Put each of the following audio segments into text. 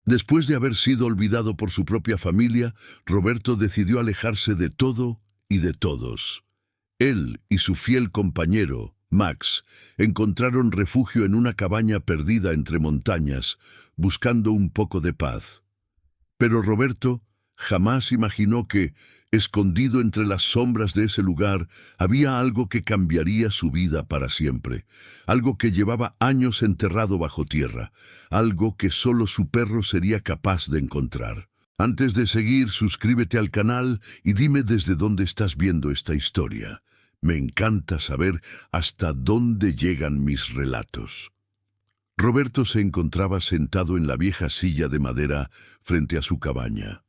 Después de haber sido olvidado por su propia familia, Roberto decidió alejarse de todo y de todos. Él y su fiel compañero, Max, encontraron refugio en una cabaña perdida entre montañas, buscando un poco de paz. Pero Roberto jamás imaginó que, escondido entre las sombras de ese lugar, había algo que cambiaría su vida para siempre, algo que llevaba años enterrado bajo tierra, algo que solo su perro sería capaz de encontrar. Antes de seguir, suscríbete al canal y dime desde dónde estás viendo esta historia. Me encanta saber hasta dónde llegan mis relatos. Roberto se encontraba sentado en la vieja silla de madera frente a su cabaña.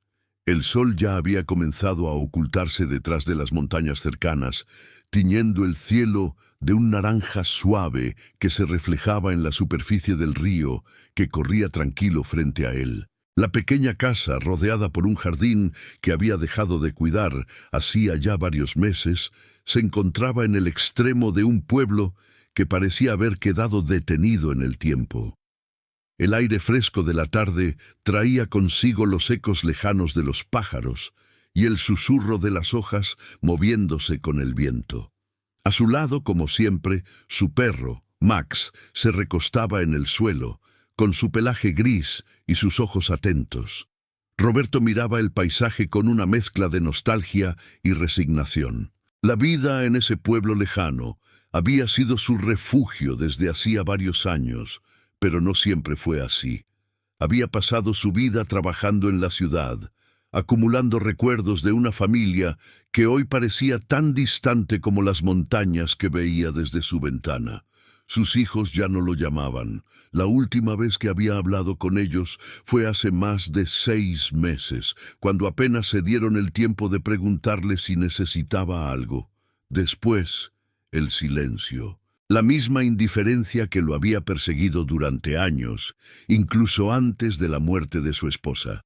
El sol ya había comenzado a ocultarse detrás de las montañas cercanas, tiñendo el cielo de un naranja suave que se reflejaba en la superficie del río que corría tranquilo frente a él. La pequeña casa, rodeada por un jardín que había dejado de cuidar hacía ya varios meses, se encontraba en el extremo de un pueblo que parecía haber quedado detenido en el tiempo. El aire fresco de la tarde traía consigo los ecos lejanos de los pájaros y el susurro de las hojas moviéndose con el viento. A su lado, como siempre, su perro, Max, se recostaba en el suelo, con su pelaje gris y sus ojos atentos. Roberto miraba el paisaje con una mezcla de nostalgia y resignación. La vida en ese pueblo lejano había sido su refugio desde hacía varios años, pero no siempre fue así. Había pasado su vida trabajando en la ciudad, acumulando recuerdos de una familia que hoy parecía tan distante como las montañas que veía desde su ventana. Sus hijos ya no lo llamaban. La última vez que había hablado con ellos fue hace más de 6 meses, cuando apenas se dieron el tiempo de preguntarle si necesitaba algo. Después, el silencio. La misma indiferencia que lo había perseguido durante años, incluso antes de la muerte de su esposa.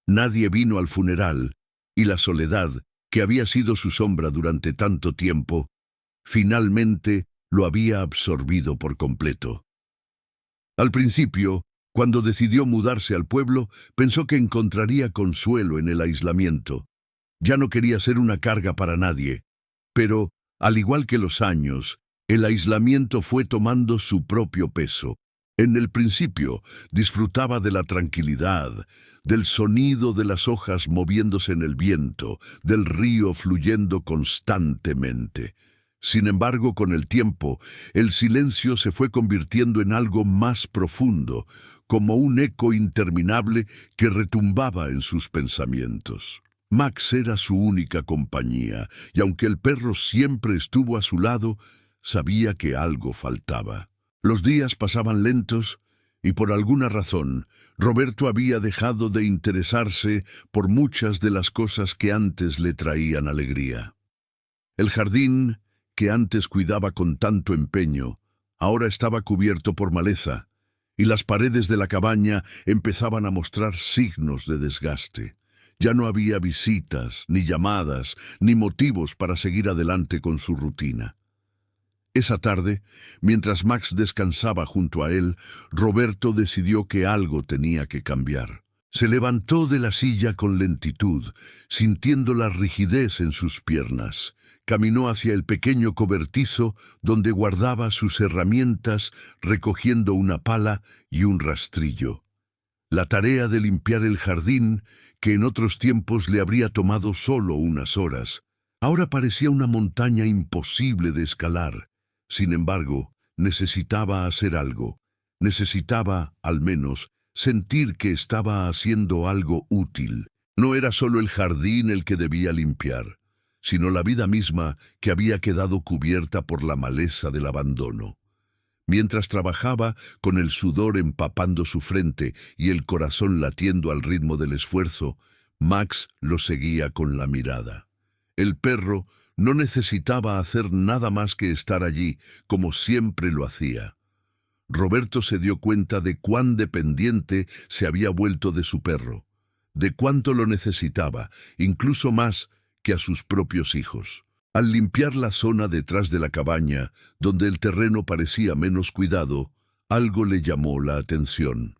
Nadie vino al funeral, y la soledad, que había sido su sombra durante tanto tiempo, finalmente lo había absorbido por completo. Al principio, cuando decidió mudarse al pueblo, pensó que encontraría consuelo en el aislamiento. Ya no quería ser una carga para nadie, pero, al igual que los años, el aislamiento fue tomando su propio peso. En el principio, disfrutaba de la tranquilidad, del sonido de las hojas moviéndose en el viento, del río fluyendo constantemente. Sin embargo, con el tiempo, el silencio se fue convirtiendo en algo más profundo, como un eco interminable que retumbaba en sus pensamientos. Max era su única compañía, y aunque el perro siempre estuvo a su lado, sabía que algo faltaba. Los días pasaban lentos, y por alguna razón, Roberto había dejado de interesarse por muchas de las cosas que antes le traían alegría. El jardín, que antes cuidaba con tanto empeño, ahora estaba cubierto por maleza, y las paredes de la cabaña empezaban a mostrar signos de desgaste. Ya no había visitas, ni llamadas, ni motivos para seguir adelante con su rutina. Esa tarde, mientras Max descansaba junto a él, Roberto decidió que algo tenía que cambiar. Se levantó de la silla con lentitud, sintiendo la rigidez en sus piernas. Caminó hacia el pequeño cobertizo donde guardaba sus herramientas, recogiendo una pala y un rastrillo. La tarea de limpiar el jardín, que en otros tiempos le habría tomado solo unas horas, ahora parecía una montaña imposible de escalar. Sin embargo, necesitaba hacer algo. Necesitaba, al menos, sentir que estaba haciendo algo útil. No era solo el jardín el que debía limpiar, sino la vida misma que había quedado cubierta por la maleza del abandono. Mientras trabajaba, con el sudor empapando su frente y el corazón latiendo al ritmo del esfuerzo, Max lo seguía con la mirada. El perro no necesitaba hacer nada más que estar allí, como siempre lo hacía. Roberto se dio cuenta de cuán dependiente se había vuelto de su perro, de cuánto lo necesitaba, incluso más que a sus propios hijos. Al limpiar la zona detrás de la cabaña, donde el terreno parecía menos cuidado, algo le llamó la atención.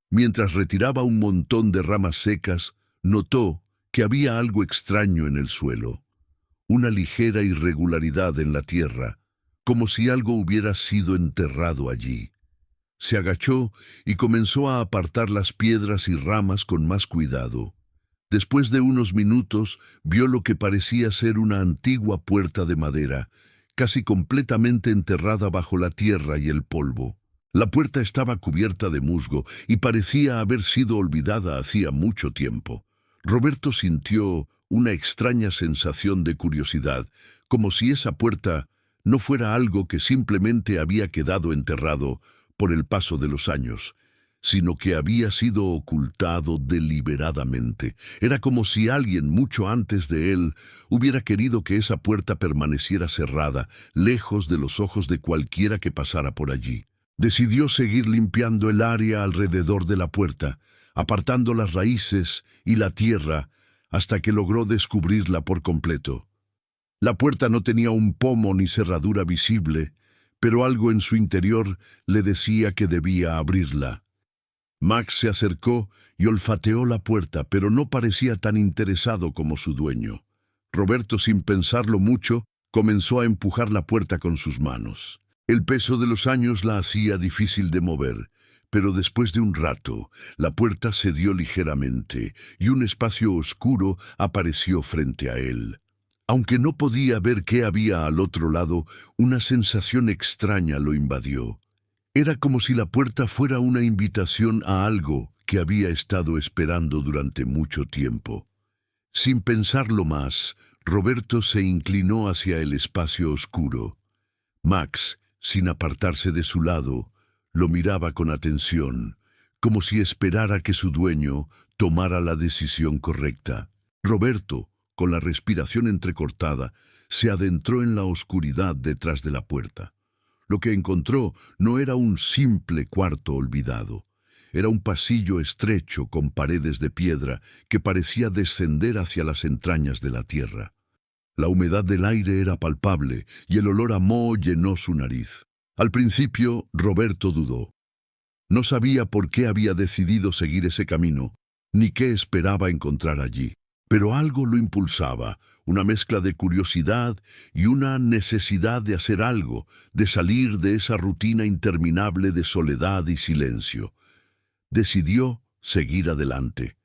Mientras retiraba un montón de ramas secas, notó que había algo extraño en el suelo, una ligera irregularidad en la tierra, como si algo hubiera sido enterrado allí. Se agachó y comenzó a apartar las piedras y ramas con más cuidado. Después de unos minutos, vio lo que parecía ser una antigua puerta de madera, casi completamente enterrada bajo la tierra y el polvo. La puerta estaba cubierta de musgo y parecía haber sido olvidada hacía mucho tiempo. Roberto sintió una extraña sensación de curiosidad, como si esa puerta no fuera algo que simplemente había quedado enterrado por el paso de los años, sino que había sido ocultado deliberadamente. Era como si alguien mucho antes de él hubiera querido que esa puerta permaneciera cerrada, lejos de los ojos de cualquiera que pasara por allí. Decidió seguir limpiando el área alrededor de la puerta, apartando las raíces y la tierra hasta que logró descubrirla por completo. La puerta no tenía un pomo ni cerradura visible, pero algo en su interior le decía que debía abrirla. Max se acercó y olfateó la puerta, pero no parecía tan interesado como su dueño. Roberto, sin pensarlo mucho, comenzó a empujar la puerta con sus manos. El peso de los años la hacía difícil de mover, pero después de un rato, la puerta cedió ligeramente y un espacio oscuro apareció frente a él. Aunque no podía ver qué había al otro lado, una sensación extraña lo invadió. Era como si la puerta fuera una invitación a algo que había estado esperando durante mucho tiempo. Sin pensarlo más, Roberto se inclinó hacia el espacio oscuro. Max, sin apartarse de su lado, lo miraba con atención, como si esperara que su dueño tomara la decisión correcta. Roberto, con la respiración entrecortada, se adentró en la oscuridad detrás de la puerta. Lo que encontró no era un simple cuarto olvidado. Era un pasillo estrecho con paredes de piedra que parecía descender hacia las entrañas de la tierra. La humedad del aire era palpable y el olor a moho llenó su nariz. Al principio, Roberto dudó. No sabía por qué había decidido seguir ese camino, ni qué esperaba encontrar allí. Pero algo lo impulsaba, una mezcla de curiosidad y una necesidad de hacer algo, de salir de esa rutina interminable de soledad y silencio. Decidió seguir adelante.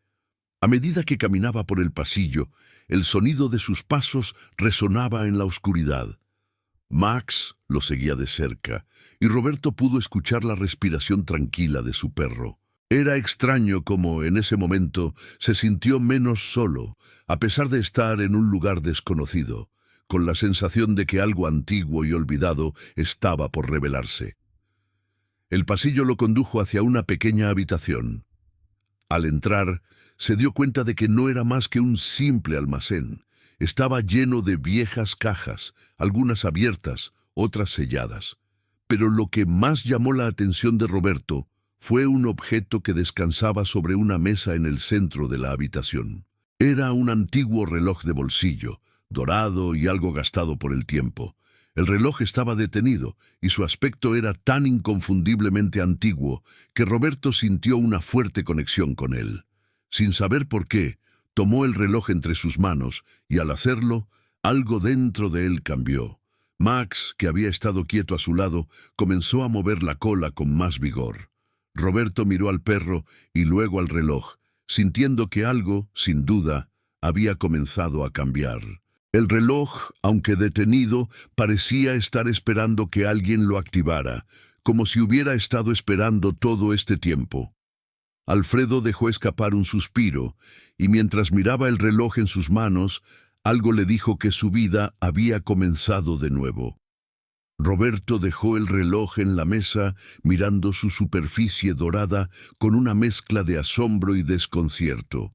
A medida que caminaba por el pasillo, el sonido de sus pasos resonaba en la oscuridad. Max lo seguía de cerca, y Roberto pudo escuchar la respiración tranquila de su perro. Era extraño cómo, en ese momento, se sintió menos solo, a pesar de estar en un lugar desconocido, con la sensación de que algo antiguo y olvidado estaba por revelarse. El pasillo lo condujo hacia una pequeña habitación. Al entrar, se dio cuenta de que no era más que un simple almacén. Estaba lleno de viejas cajas, algunas abiertas, otras selladas. Pero lo que más llamó la atención de Roberto fue un objeto que descansaba sobre una mesa en el centro de la habitación. Era un antiguo reloj de bolsillo, dorado y algo gastado por el tiempo. El reloj estaba detenido y su aspecto era tan inconfundiblemente antiguo que Roberto sintió una fuerte conexión con él. Sin saber por qué, tomó el reloj entre sus manos y al hacerlo, algo dentro de él cambió. Max, que había estado quieto a su lado, comenzó a mover la cola con más vigor. Roberto miró al perro y luego al reloj, sintiendo que algo, sin duda, había comenzado a cambiar. El reloj, aunque detenido, parecía estar esperando que alguien lo activara, como si hubiera estado esperando todo este tiempo. Alfredo dejó escapar un suspiro, y mientras miraba el reloj en sus manos, algo le dijo que su vida había comenzado de nuevo. Roberto dejó el reloj en la mesa, mirando su superficie dorada con una mezcla de asombro y desconcierto.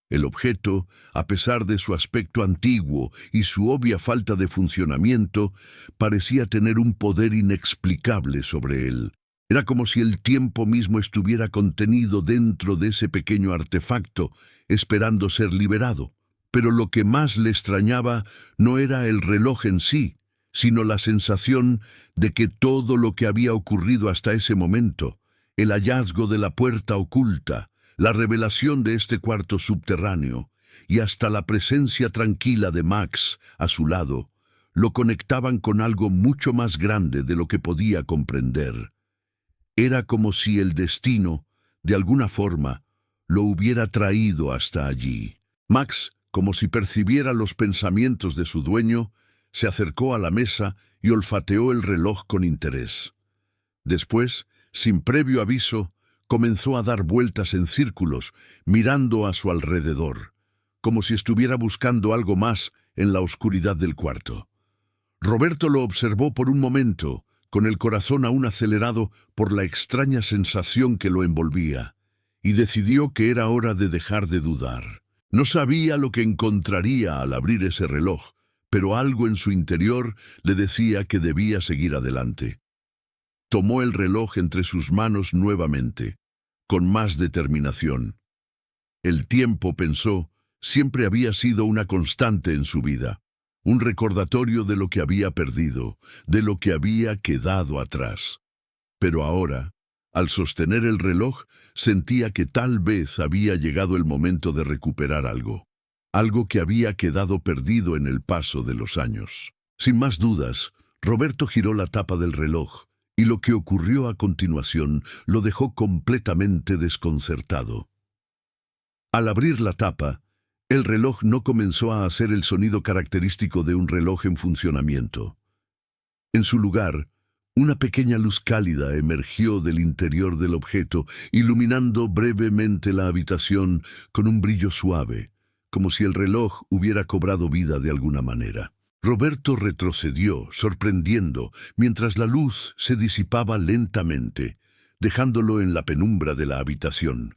El objeto, a pesar de su aspecto antiguo y su obvia falta de funcionamiento, parecía tener un poder inexplicable sobre él. Era como si el tiempo mismo estuviera contenido dentro de ese pequeño artefacto, esperando ser liberado. Pero lo que más le extrañaba no era el reloj en sí, sino la sensación de que todo lo que había ocurrido hasta ese momento el hallazgo de la puerta oculta, la revelación de este cuarto subterráneo y hasta la presencia tranquila de Max a su lado, lo conectaban con algo mucho más grande de lo que podía comprender. Era como si el destino, de alguna forma, lo hubiera traído hasta allí. Max, como si percibiera los pensamientos de su dueño, se acercó a la mesa y olfateó el reloj con interés. Después, sin previo aviso, comenzó a dar vueltas en círculos, mirando a su alrededor, como si estuviera buscando algo más en la oscuridad del cuarto. Roberto lo observó por un momento, con el corazón aún acelerado por la extraña sensación que lo envolvía, y decidió que era hora de dejar de dudar. No sabía lo que encontraría al abrir ese reloj, pero algo en su interior le decía que debía seguir adelante. Tomó el reloj entre sus manos nuevamente, con más determinación. El tiempo, pensó, siempre había sido una constante en su vida, un recordatorio de lo que había perdido, de lo que había quedado atrás. Pero ahora, al sostener el reloj, sentía que tal vez había llegado el momento de recuperar algo que había quedado perdido en el paso de los años. Sin más dudas, Roberto giró la tapa del reloj, y lo que ocurrió a continuación lo dejó completamente desconcertado. Al abrir la tapa, el reloj no comenzó a hacer el sonido característico de un reloj en funcionamiento. En su lugar, una pequeña luz cálida emergió del interior del objeto, iluminando brevemente la habitación con un brillo suave, como si el reloj hubiera cobrado vida de alguna manera. Roberto retrocedió, sorprendiendo, mientras la luz se disipaba lentamente, dejándolo en la penumbra de la habitación.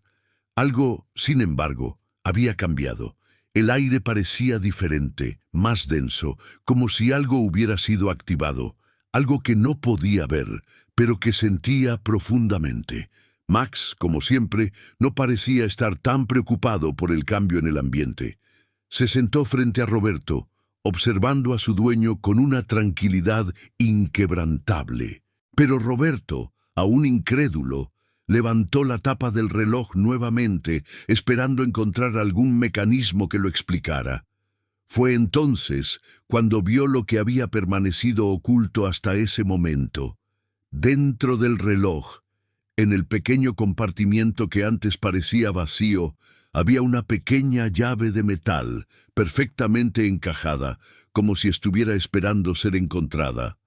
Algo, sin embargo, había cambiado. El aire parecía diferente, más denso, como si algo hubiera sido activado, algo que no podía ver, pero que sentía profundamente. Max, como siempre, no parecía estar tan preocupado por el cambio en el ambiente. Se sentó frente a Roberto, observando a su dueño con una tranquilidad inquebrantable. Pero Roberto, aún incrédulo, levantó la tapa del reloj nuevamente, esperando encontrar algún mecanismo que lo explicara. Fue entonces cuando vio lo que había permanecido oculto hasta ese momento. Dentro del reloj, en el pequeño compartimiento que antes parecía vacío, había una pequeña llave de metal, perfectamente encajada, como si estuviera esperando ser encontrada.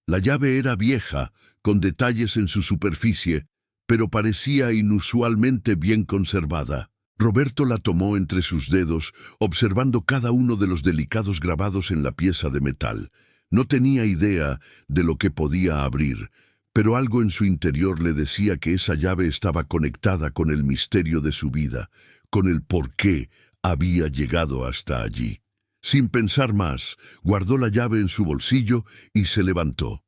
La llave era vieja, con detalles en su superficie, pero parecía inusualmente bien conservada. Roberto la tomó entre sus dedos, observando cada uno de los delicados grabados en la pieza de metal. No tenía idea de lo que podía abrir, pero algo en su interior le decía que esa llave estaba conectada con el misterio de su vida, con el por qué había llegado hasta allí. Sin pensar más, guardó la llave en su bolsillo y se levantó.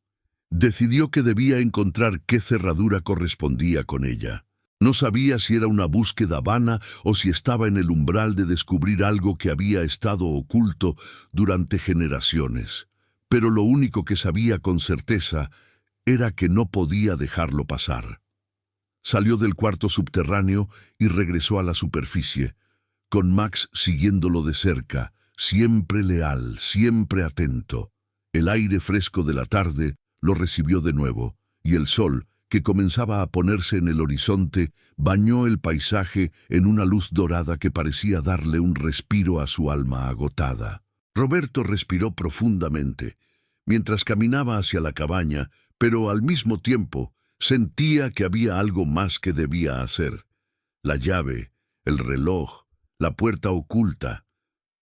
Decidió que debía encontrar qué cerradura correspondía con ella. No sabía si era una búsqueda vana o si estaba en el umbral de descubrir algo que había estado oculto durante generaciones. Pero lo único que sabía con certeza era que no podía dejarlo pasar. Salió del cuarto subterráneo y regresó a la superficie, con Max siguiéndolo de cerca, siempre leal, siempre atento. El aire fresco de la tarde lo recibió de nuevo, y el sol, que comenzaba a ponerse en el horizonte, bañó el paisaje en una luz dorada que parecía darle un respiro a su alma agotada. Roberto respiró profundamente, mientras caminaba hacia la cabaña, pero al mismo tiempo sentía que había algo más que debía hacer. La llave, el reloj, la puerta oculta,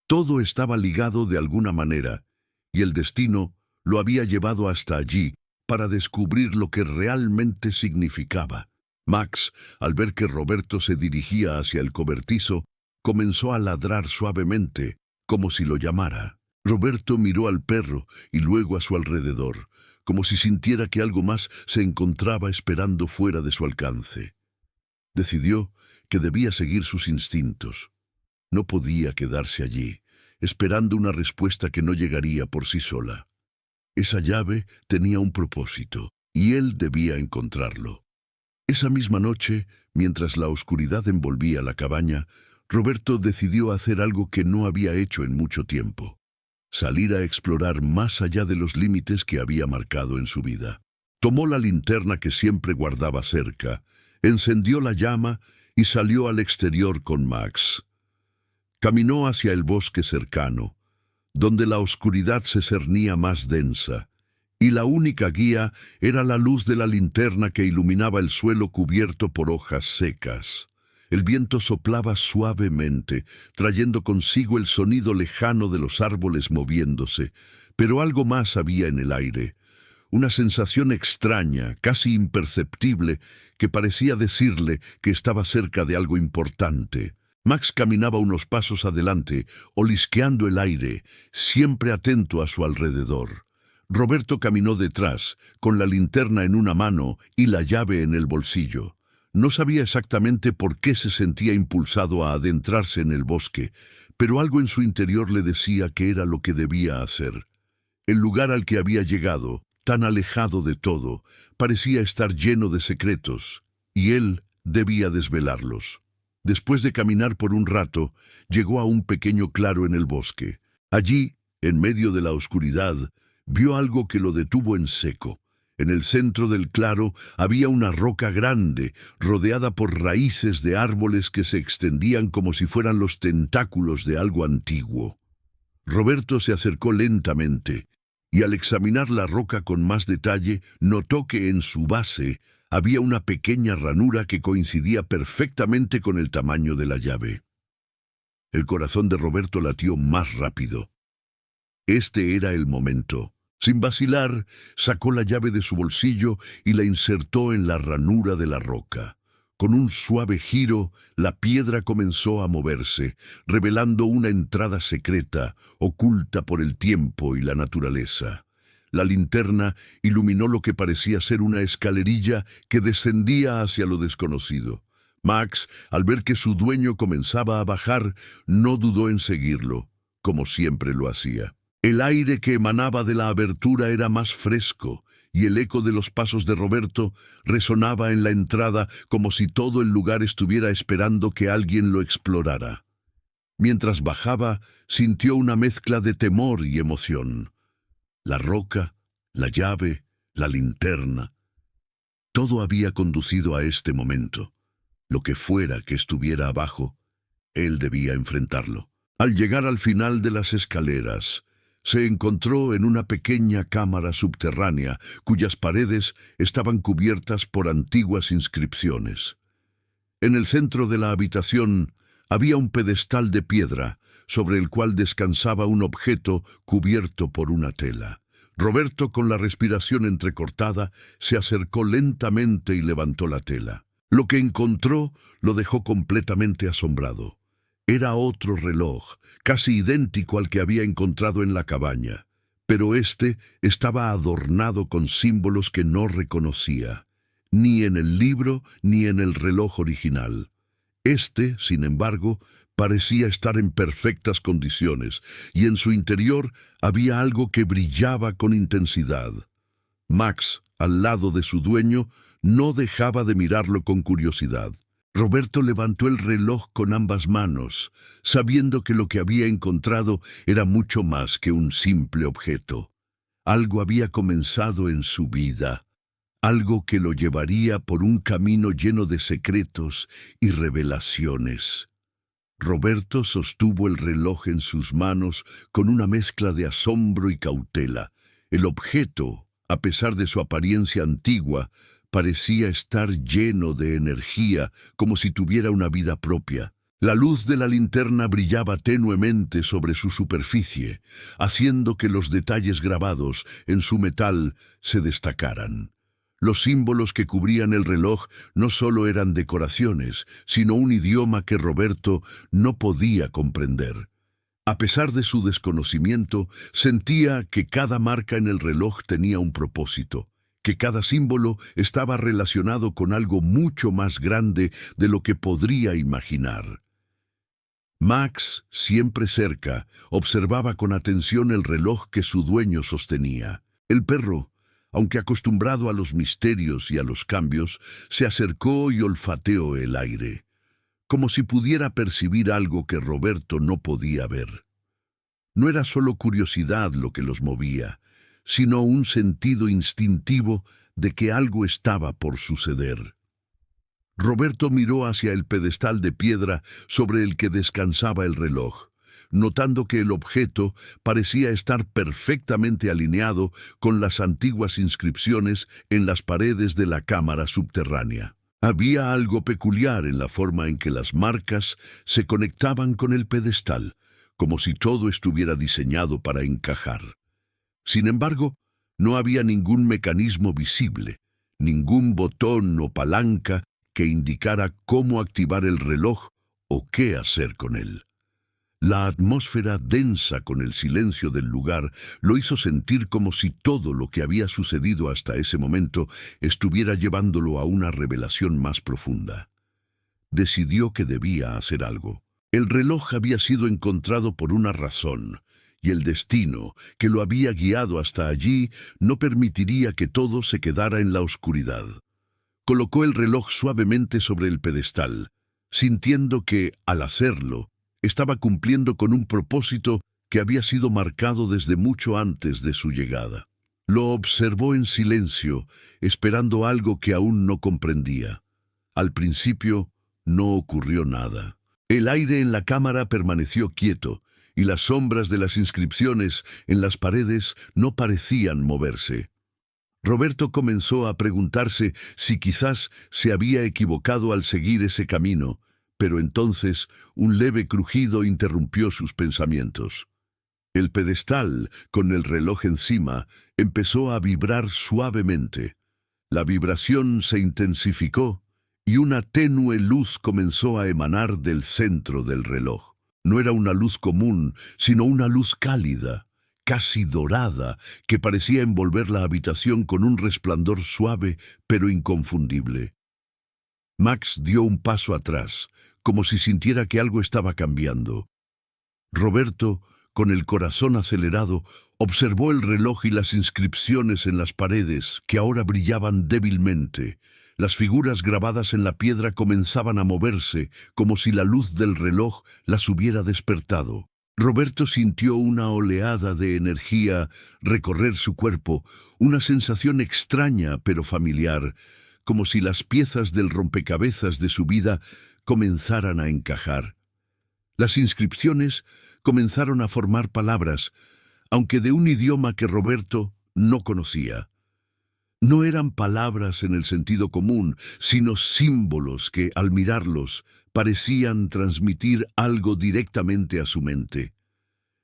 todo estaba ligado de alguna manera, y el destino lo había llevado hasta allí para descubrir lo que realmente significaba. Max, al ver que Roberto se dirigía hacia el cobertizo, comenzó a ladrar suavemente, como si lo llamara. Roberto miró al perro y luego a su alrededor, como si sintiera que algo más se encontraba esperando fuera de su alcance. Decidió que debía seguir sus instintos. No podía quedarse allí, esperando una respuesta que no llegaría por sí sola. Esa llave tenía un propósito, y él debía encontrarlo. Esa misma noche, mientras la oscuridad envolvía la cabaña, Roberto decidió hacer algo que no había hecho en mucho tiempo: salir a explorar más allá de los límites que había marcado en su vida. Tomó la linterna que siempre guardaba cerca, encendió la llama y salió al exterior con Max. Caminó hacia el bosque cercano, donde la oscuridad se cernía más densa, y la única guía era la luz de la linterna que iluminaba el suelo cubierto por hojas secas. El viento soplaba suavemente, trayendo consigo el sonido lejano de los árboles moviéndose, pero algo más había en el aire, una sensación extraña, casi imperceptible, que parecía decirle que estaba cerca de algo importante. Max caminaba unos pasos adelante, olisqueando el aire, siempre atento a su alrededor. Roberto caminó detrás, con la linterna en una mano y la llave en el bolsillo. No sabía exactamente por qué se sentía impulsado a adentrarse en el bosque, pero algo en su interior le decía que era lo que debía hacer. El lugar al que había llegado, tan alejado de todo, parecía estar lleno de secretos, y él debía desvelarlos. Después de caminar por un rato, llegó a un pequeño claro en el bosque. Allí, en medio de la oscuridad, vio algo que lo detuvo en seco. En el centro del claro había una roca grande, rodeada por raíces de árboles que se extendían como si fueran los tentáculos de algo antiguo. Roberto se acercó lentamente, y al examinar la roca con más detalle, notó que en su base había una pequeña ranura que coincidía perfectamente con el tamaño de la llave. El corazón de Roberto latió más rápido. Este era el momento. Sin vacilar, sacó la llave de su bolsillo y la insertó en la ranura de la roca. Con un suave giro, la piedra comenzó a moverse, revelando una entrada secreta, oculta por el tiempo y la naturaleza. La linterna iluminó lo que parecía ser una escalerilla que descendía hacia lo desconocido. Max, al ver que su dueño comenzaba a bajar, no dudó en seguirlo, como siempre lo hacía. El aire que emanaba de la abertura era más fresco, y el eco de los pasos de Roberto resonaba en la entrada como si todo el lugar estuviera esperando que alguien lo explorara. Mientras bajaba, sintió una mezcla de temor y emoción. La roca, la llave, la linterna. Todo había conducido a este momento. Lo que fuera que estuviera abajo, él debía enfrentarlo. Al llegar al final de las escaleras, se encontró en una pequeña cámara subterránea cuyas paredes estaban cubiertas por antiguas inscripciones. En el centro de la habitación había un pedestal de piedra sobre el cual descansaba un objeto cubierto por una tela. Roberto, con la respiración entrecortada, se acercó lentamente y levantó la tela. Lo que encontró lo dejó completamente asombrado. Era otro reloj, casi idéntico al que había encontrado en la cabaña, pero este estaba adornado con símbolos que no reconocía, ni en el libro ni en el reloj original. Este, sin embargo, parecía estar en perfectas condiciones, y en su interior había algo que brillaba con intensidad. Max, al lado de su dueño, no dejaba de mirarlo con curiosidad. Roberto levantó el reloj con ambas manos, sabiendo que lo que había encontrado era mucho más que un simple objeto. Algo había comenzado en su vida, algo que lo llevaría por un camino lleno de secretos y revelaciones. Roberto sostuvo el reloj en sus manos con una mezcla de asombro y cautela. El objeto, a pesar de su apariencia antigua, parecía estar lleno de energía, como si tuviera una vida propia. La luz de la linterna brillaba tenuemente sobre su superficie, haciendo que los detalles grabados en su metal se destacaran. Los símbolos que cubrían el reloj no solo eran decoraciones, sino un idioma que Roberto no podía comprender. A pesar de su desconocimiento, sentía que cada marca en el reloj tenía un propósito, que cada símbolo estaba relacionado con algo mucho más grande de lo que podría imaginar. Max, siempre cerca, observaba con atención el reloj que su dueño sostenía. El perro, Aunque acostumbrado a los misterios y a los cambios, se acercó y olfateó el aire, como si pudiera percibir algo que Roberto no podía ver. No era solo curiosidad lo que los movía, sino un sentido instintivo de que algo estaba por suceder. Roberto miró hacia el pedestal de piedra sobre el que descansaba el reloj, notando que el objeto parecía estar perfectamente alineado con las antiguas inscripciones en las paredes de la cámara subterránea. Había algo peculiar en la forma en que las marcas se conectaban con el pedestal, como si todo estuviera diseñado para encajar. Sin embargo, no había ningún mecanismo visible, ningún botón o palanca que indicara cómo activar el reloj o qué hacer con él. La atmósfera densa con el silencio del lugar lo hizo sentir como si todo lo que había sucedido hasta ese momento estuviera llevándolo a una revelación más profunda. Decidió que debía hacer algo. El reloj había sido encontrado por una razón, y el destino que lo había guiado hasta allí no permitiría que todo se quedara en la oscuridad. Colocó el reloj suavemente sobre el pedestal, sintiendo que, al hacerlo, estaba cumpliendo con un propósito que había sido marcado desde mucho antes de su llegada. Lo observó en silencio, esperando algo que aún no comprendía. Al principio, no ocurrió nada. El aire en la cámara permaneció quieto, y las sombras de las inscripciones en las paredes no parecían moverse. Roberto comenzó a preguntarse si quizás se había equivocado al seguir ese camino, pero entonces un leve crujido interrumpió sus pensamientos. El pedestal, con el reloj encima, empezó a vibrar suavemente. La vibración se intensificó y una tenue luz comenzó a emanar del centro del reloj. No era una luz común, sino una luz cálida, casi dorada, que parecía envolver la habitación con un resplandor suave pero inconfundible. Max dio un paso atrás, como si sintiera que algo estaba cambiando. Roberto, con el corazón acelerado, observó el reloj y las inscripciones en las paredes, que ahora brillaban débilmente. Las figuras grabadas en la piedra comenzaban a moverse, como si la luz del reloj las hubiera despertado. Roberto sintió una oleada de energía recorrer su cuerpo, una sensación extraña pero familiar, como si las piezas del rompecabezas de su vida comenzaran a encajar. Las inscripciones comenzaron a formar palabras, aunque de un idioma que Roberto no conocía. No eran palabras en el sentido común, sino símbolos que, al mirarlos, parecían transmitir algo directamente a su mente.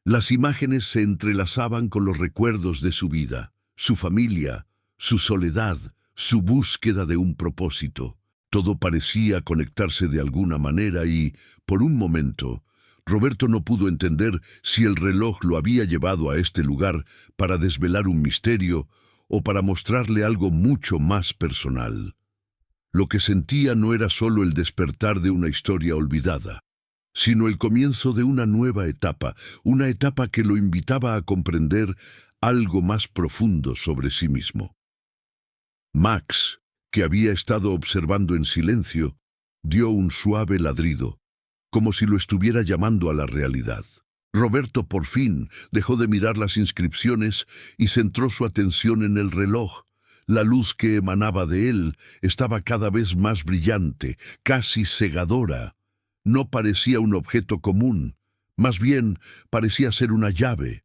Las imágenes se entrelazaban con los recuerdos de su vida, su familia, su soledad, su búsqueda de un propósito. Todo parecía conectarse de alguna manera y, por un momento, Roberto no pudo entender si el reloj lo había llevado a este lugar para desvelar un misterio o para mostrarle algo mucho más personal. Lo que sentía no era solo el despertar de una historia olvidada, sino el comienzo de una nueva etapa, una etapa que lo invitaba a comprender algo más profundo sobre sí mismo. Max, que había estado observando en silencio, dio un suave ladrido, como si lo estuviera llamando a la realidad. Roberto por fin dejó de mirar las inscripciones y centró su atención en el reloj. La luz que emanaba de él estaba cada vez más brillante, casi cegadora. No parecía un objeto común, más bien parecía ser una llave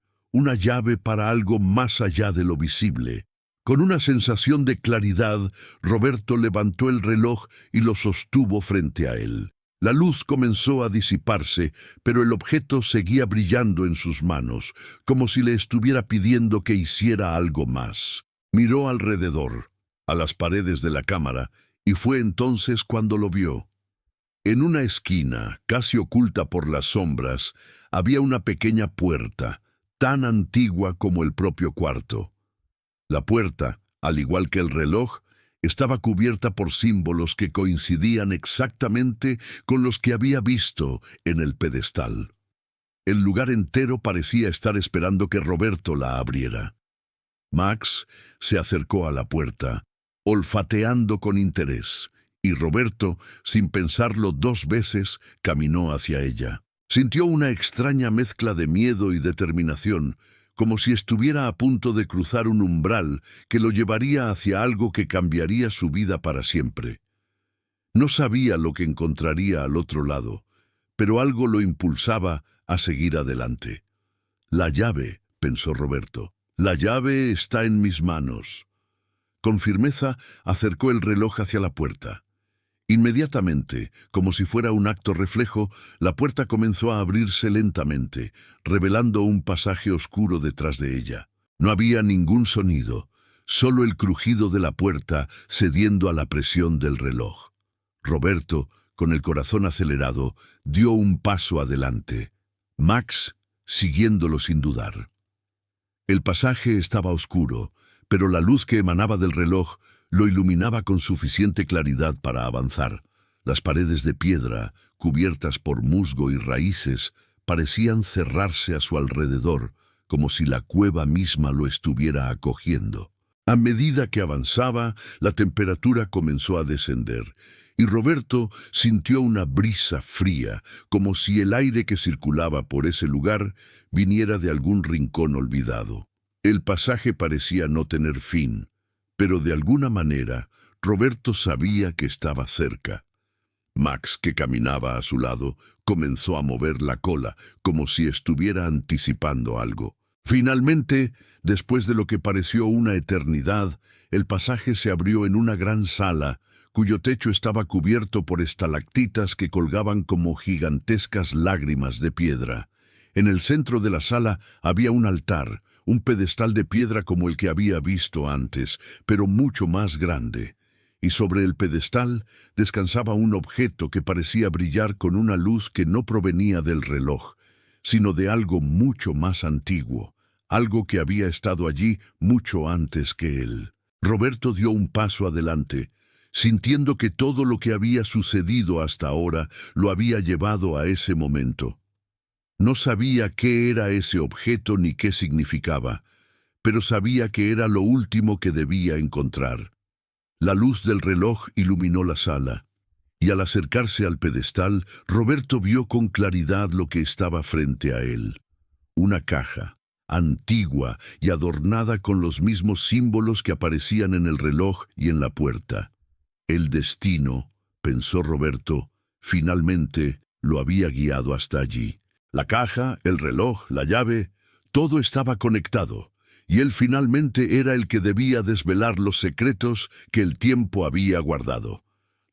para algo más allá de lo visible. Con una sensación de claridad, Roberto levantó el reloj y lo sostuvo frente a él. La luz comenzó a disiparse, pero el objeto seguía brillando en sus manos, como si le estuviera pidiendo que hiciera algo más. Miró alrededor, a las paredes de la cámara, y fue entonces cuando lo vio. En una esquina, casi oculta por las sombras, había una pequeña puerta, tan antigua como el propio cuarto. La puerta, al igual que el reloj, estaba cubierta por símbolos que coincidían exactamente con los que había visto en el pedestal. El lugar entero parecía estar esperando que Roberto la abriera. Max se acercó a la puerta, olfateando con interés, y Roberto, sin pensarlo 2 veces, caminó hacia ella. Sintió una extraña mezcla de miedo y determinación, como si estuviera a punto de cruzar un umbral que lo llevaría hacia algo que cambiaría su vida para siempre. No sabía lo que encontraría al otro lado, pero algo lo impulsaba a seguir adelante. La llave, pensó Roberto. La llave está en mis manos. Con firmeza acercó el reloj hacia la puerta. Inmediatamente, como si fuera un acto reflejo, la puerta comenzó a abrirse lentamente, revelando un pasaje oscuro detrás de ella. No había ningún sonido, solo el crujido de la puerta cediendo a la presión del reloj. Roberto, con el corazón acelerado, dio un paso adelante. Max, siguiéndolo sin dudar. El pasaje estaba oscuro, pero la luz que emanaba del reloj lo iluminaba con suficiente claridad para avanzar. Las paredes de piedra, cubiertas por musgo y raíces, parecían cerrarse a su alrededor, como si la cueva misma lo estuviera acogiendo. A medida que avanzaba, la temperatura comenzó a descender, y Roberto sintió una brisa fría, como si el aire que circulaba por ese lugar viniera de algún rincón olvidado. El pasaje parecía no tener fin, pero de alguna manera Roberto sabía que estaba cerca. Max, que caminaba a su lado, comenzó a mover la cola, como si estuviera anticipando algo. Finalmente, después de lo que pareció una eternidad, el pasaje se abrió en una gran sala, cuyo techo estaba cubierto por estalactitas que colgaban como gigantescas lágrimas de piedra. En el centro de la sala había un altar, un pedestal de piedra como el que había visto antes, pero mucho más grande. Y sobre el pedestal descansaba un objeto que parecía brillar con una luz que no provenía del reloj, sino de algo mucho más antiguo, algo que había estado allí mucho antes que él. Roberto dio un paso adelante, sintiendo que todo lo que había sucedido hasta ahora lo había llevado a ese momento. No sabía qué era ese objeto ni qué significaba, pero sabía que era lo último que debía encontrar. La luz del reloj iluminó la sala, y al acercarse al pedestal, Roberto vio con claridad lo que estaba frente a él. Una caja, antigua y adornada con los mismos símbolos que aparecían en el reloj y en la puerta. El destino, pensó Roberto, finalmente lo había guiado hasta allí. La caja, el reloj, la llave, todo estaba conectado, y él finalmente era el que debía desvelar los secretos que el tiempo había guardado.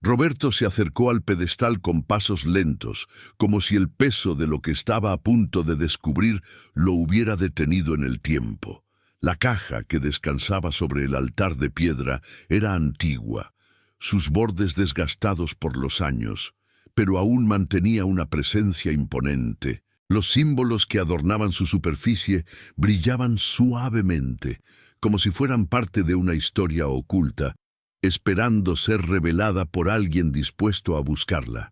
Roberto se acercó al pedestal con pasos lentos, como si el peso de lo que estaba a punto de descubrir lo hubiera detenido en el tiempo. La caja que descansaba sobre el altar de piedra era antigua, sus bordes desgastados por los años, pero aún mantenía una presencia imponente. Los símbolos que adornaban su superficie brillaban suavemente, como si fueran parte de una historia oculta, esperando ser revelada por alguien dispuesto a buscarla.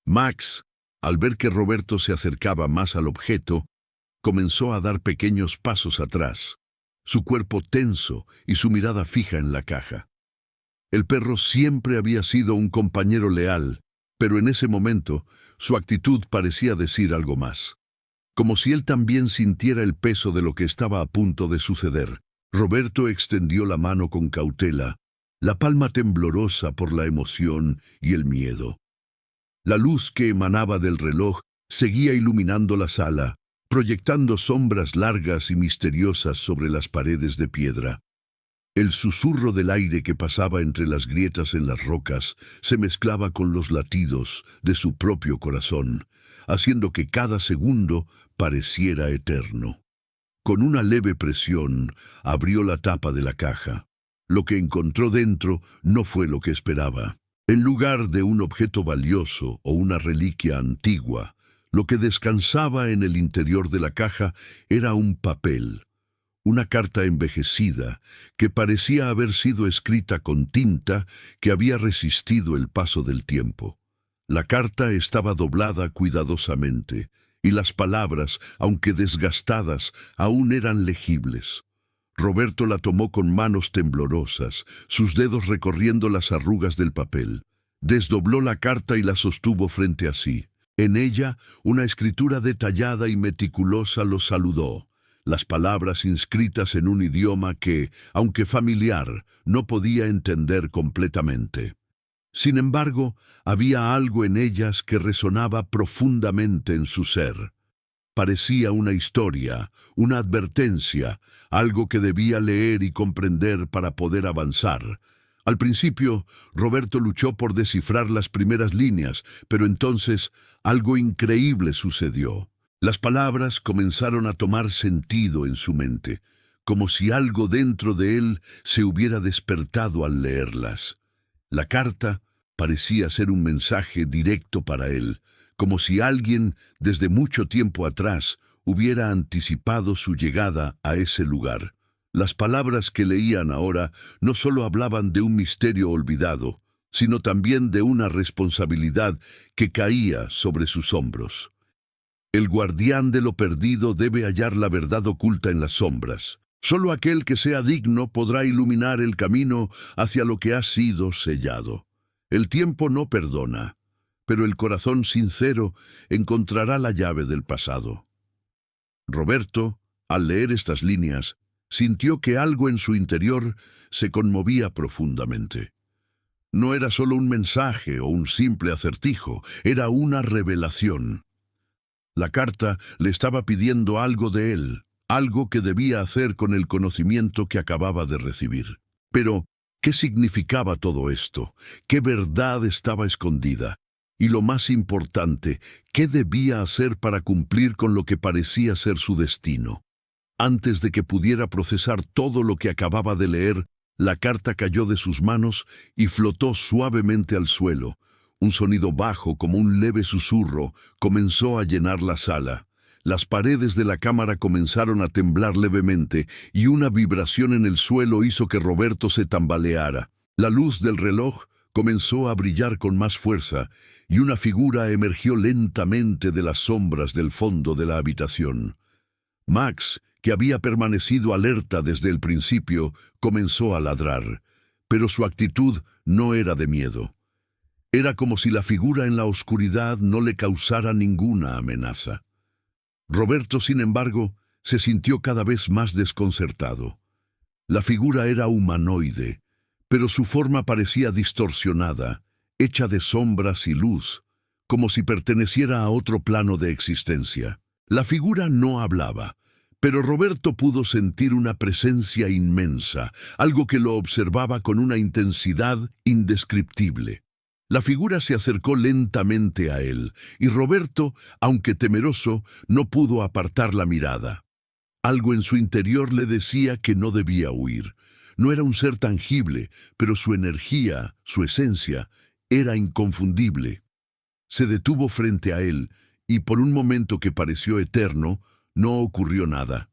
Max, al ver que Roberto se acercaba más al objeto, comenzó a dar pequeños pasos atrás, su cuerpo tenso y su mirada fija en la caja. El perro siempre había sido un compañero leal, pero en ese momento su actitud parecía decir algo más. Como si él también sintiera el peso de lo que estaba a punto de suceder. Roberto extendió la mano con cautela, la palma temblorosa por la emoción y el miedo. La luz que emanaba del reloj seguía iluminando la sala, proyectando sombras largas y misteriosas sobre las paredes de piedra. El susurro del aire que pasaba entre las grietas en las rocas se mezclaba con los latidos de su propio corazón, haciendo que cada segundo pareciera eterno. Con una leve presión, abrió la tapa de la caja. Lo que encontró dentro no fue lo que esperaba. En lugar de un objeto valioso o una reliquia antigua, lo que descansaba en el interior de la caja era un papel. Una carta envejecida que parecía haber sido escrita con tinta que había resistido el paso del tiempo. La carta estaba doblada cuidadosamente, y las palabras, aunque desgastadas, aún eran legibles. Roberto la tomó con manos temblorosas, sus dedos recorriendo las arrugas del papel. Desdobló la carta y la sostuvo frente a sí. En ella, una escritura detallada y meticulosa lo saludó. Las palabras inscritas en un idioma que, aunque familiar, no podía entender completamente. Sin embargo, había algo en ellas que resonaba profundamente en su ser. Parecía una historia, una advertencia, algo que debía leer y comprender para poder avanzar. Al principio, Roberto luchó por descifrar las primeras líneas, pero entonces algo increíble sucedió. Las palabras comenzaron a tomar sentido en su mente, como si algo dentro de él se hubiera despertado al leerlas. La carta parecía ser un mensaje directo para él, como si alguien, desde mucho tiempo atrás, hubiera anticipado su llegada a ese lugar. Las palabras que leían ahora no solo hablaban de un misterio olvidado, sino también de una responsabilidad que caía sobre sus hombros. El guardián de lo perdido debe hallar la verdad oculta en las sombras. Solo aquel que sea digno podrá iluminar el camino hacia lo que ha sido sellado. El tiempo no perdona, pero el corazón sincero encontrará la llave del pasado. Roberto, al leer estas líneas, sintió que algo en su interior se conmovía profundamente. No era solo un mensaje o un simple acertijo, era una revelación. La carta le estaba pidiendo algo de él, algo que debía hacer con el conocimiento que acababa de recibir. Pero, ¿qué significaba todo esto? ¿Qué verdad estaba escondida? Y lo más importante, ¿qué debía hacer para cumplir con lo que parecía ser su destino? Antes de que pudiera procesar todo lo que acababa de leer, la carta cayó de sus manos y flotó suavemente al suelo. Un sonido bajo, como un leve susurro, comenzó a llenar la sala. Las paredes de la cámara comenzaron a temblar levemente y una vibración en el suelo hizo que Roberto se tambaleara. La luz del reloj comenzó a brillar con más fuerza y una figura emergió lentamente de las sombras del fondo de la habitación. Max, que había permanecido alerta desde el principio, comenzó a ladrar, pero su actitud no era de miedo. Era como si la figura en la oscuridad no le causara ninguna amenaza. Roberto, sin embargo, se sintió cada vez más desconcertado. La figura era humanoide, pero su forma parecía distorsionada, hecha de sombras y luz, como si perteneciera a otro plano de existencia. La figura no hablaba, pero Roberto pudo sentir una presencia inmensa, algo que lo observaba con una intensidad indescriptible. La figura se acercó lentamente a él, y Roberto, aunque temeroso, no pudo apartar la mirada. Algo en su interior le decía que no debía huir. No era un ser tangible, pero su energía, su esencia, era inconfundible. Se detuvo frente a él, y por un momento que pareció eterno, no ocurrió nada.